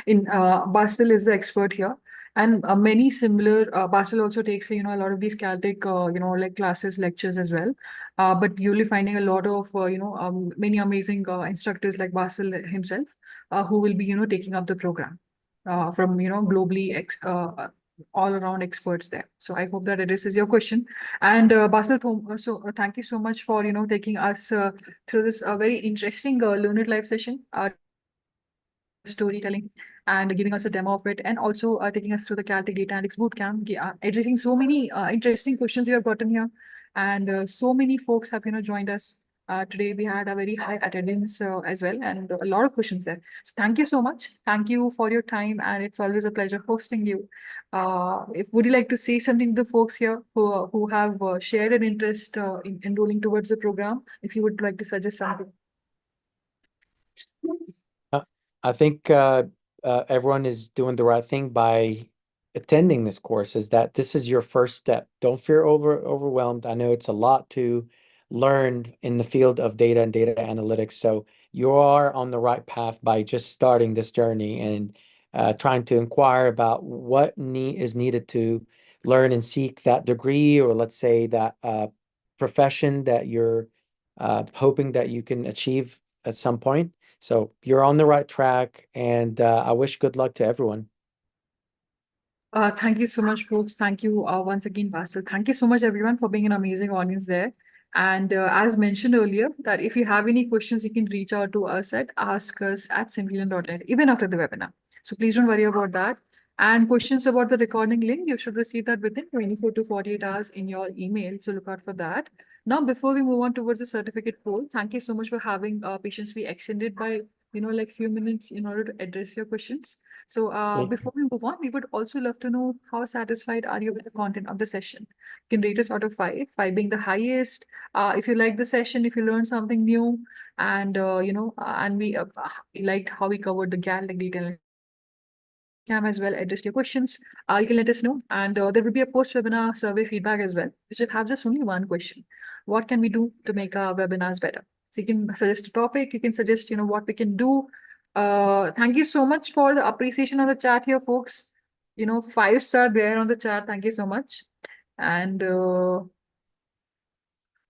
In Bassel is the expert here, and many similar. Bassel also takes a lot of these Celtic like classes, lectures as well. But you'll be finding a lot of many amazing instructors like Bassel himself, who will be taking up the program from globally all around experts there. So I hope that addresses your question. And Basil, thank you so much for taking us through this very interesting learned live session, storytelling, and giving us a demo of it, and also taking us through the Celtic Data Analytics Bootcamp, addressing so many interesting questions you have gotten here, and so many folks have joined us. Today we had a very high attendance as well, and a lot of questions there. So thank you so much. Thank you for your time, and it's always a pleasure hosting you. If would you like to say something to the folks here who have shared an interest in enrolling towards the program? If you would like to suggest something. Uh, I think everyone is doing the right thing by attending this course, is that this is your first step. Don't feel overwhelmed. I know it's a lot to learn in the field of data and data analytics. So you are on the right path by just starting this journey and trying to inquire about what is needed to learn and seek that degree, or let's say that profession that you're hoping that you can achieve at some point. So you're on the right track, and I wish good luck to everyone. Thank you so much, folks. Thank you once again, Pastor. Thank you so much, everyone, for being an amazing audience there. And as mentioned earlier, that if you have any questions, you can reach out to us at askus@simpleon.net, even after the webinar. So please don't worry about that. And questions about the recording link, you should receive that within 24 to 48 hours in your email. So look out for that. Now, before we move on towards the certificate poll, thank you so much for having patience. We extended by like few minutes in order to address your questions. So before we move on, we would also love to know how satisfied are you with the content of the session? You can rate us out of 5, 5 being the highest. If you like the session, if you learned something new, and and we liked how we covered the GAL, like detail Bootcamp as well, addressed your questions, you can let us know. And there will be a post-webinar survey feedback as well, which will have just only one question. What can we do to make our webinars better? So you can suggest a topic, you can suggest, what we can do. Thank you so much for the appreciation on the chat here, folks. 5-star there on the chat. Thank you so much. And oh,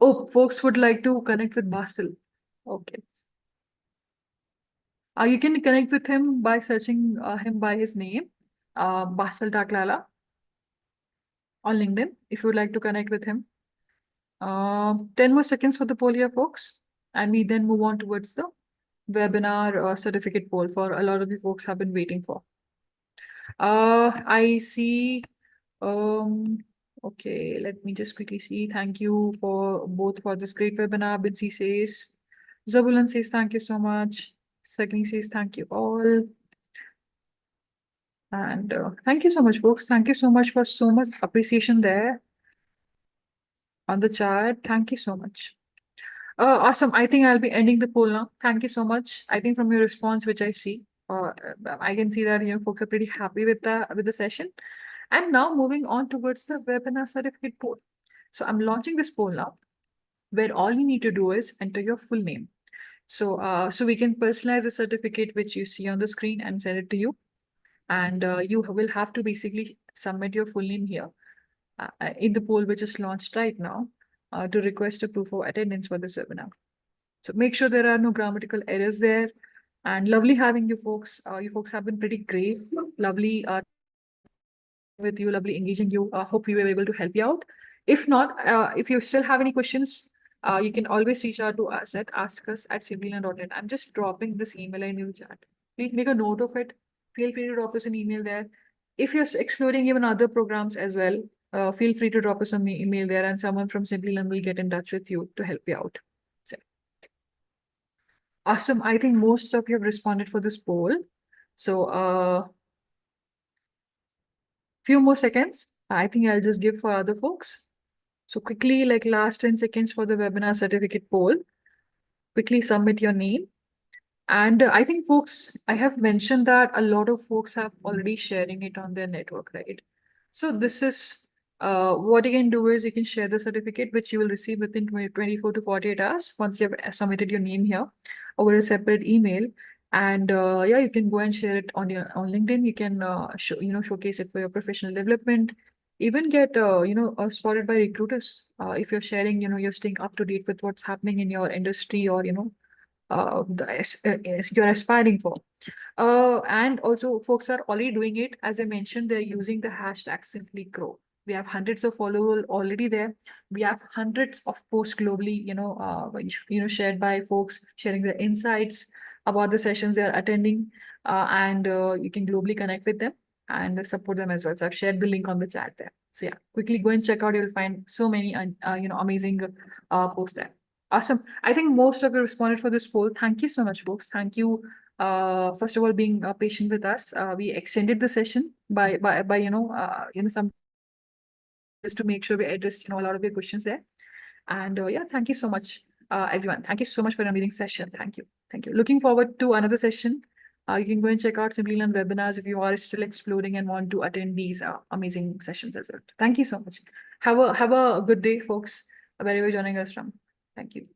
folks would like to connect with Basil. Okay. You can connect with him by searching him by his name, Bassel Dakhlallah, on LinkedIn, if you would like to connect with him. 10 more seconds for the poll here, folks. And we then move on towards the webinar certificate poll for a lot of the folks have been waiting for. I see. Okay, let me just quickly see. Thank you for both for this great webinar. Binsi says, Zabulan says, thank you so much. Sagni says, thank you all. And thank you so much, folks. Thank you so much for so much appreciation there on the chat. Thank you so much. Awesome. I think I'll be ending the poll now. Thank you so much. I think from your response, which I see, I can see that folks are pretty happy with the session. And now moving on towards the webinar certificate poll. So I'm launching this poll now, where all you need to do is enter your full name. So so we can personalize the certificate which you see on the screen and send it to you. And you will have to basically submit your full name here in the poll which is launched right now to request a proof of attendance for this webinar. So make sure there are no grammatical errors there. And lovely having you folks. You folks have been pretty great. Lovely with you, lovely engaging you. Hope we were able to help you out. If not, if you still have any questions, you can always reach out to us at askus@simplelearn.net. I'm just dropping this email in your chat. Please make a note of it. Feel free to drop us an email there. If you're exploring even other programs as well, feel free to drop us an email there, and someone from Simplilearn will get in touch with you to help you out. So, awesome. I think most of you have responded for this poll. So few more seconds. I think I'll just give for other folks. So quickly, like last 10 seconds for the webinar certificate poll, quickly submit your name. And I think folks, I have mentioned that a lot of folks have already sharing it on their network, right? So this is what you can do is you can share the certificate, which you will receive within 24 to 48 hours once you have submitted your name here. over a separate email. And yeah, you can go and share it on your on LinkedIn. You can showcase it for your professional development. Even get spotted by recruiters if you're sharing. You're staying up to date with what's happening in your industry, or you're aspiring for. And also, folks are already doing it. As I mentioned, they're using the hashtag SimplyGrow. We have hundreds of followers already there. We have hundreds of posts globally, shared by folks sharing their insights about the sessions they are attending, and you can globally connect with them and support them as well. So I've shared the link on the chat there. So yeah, quickly go and check out. You'll find so many, amazing posts there. Awesome. I think most of you responded for this poll. Thank you so much, folks. Thank you first of all, being patient with us. We extended the session by some, just to make sure we addressed a lot of your questions there. And yeah, thank you so much, everyone. Thank you so much for an amazing session. Thank you. Thank you. Looking forward to another session. You can go and check out Simplilearn webinars if you are still exploring and want to attend these amazing sessions as well. Thank you so much. Have a good day, folks, wherever you're joining us from. Thank you.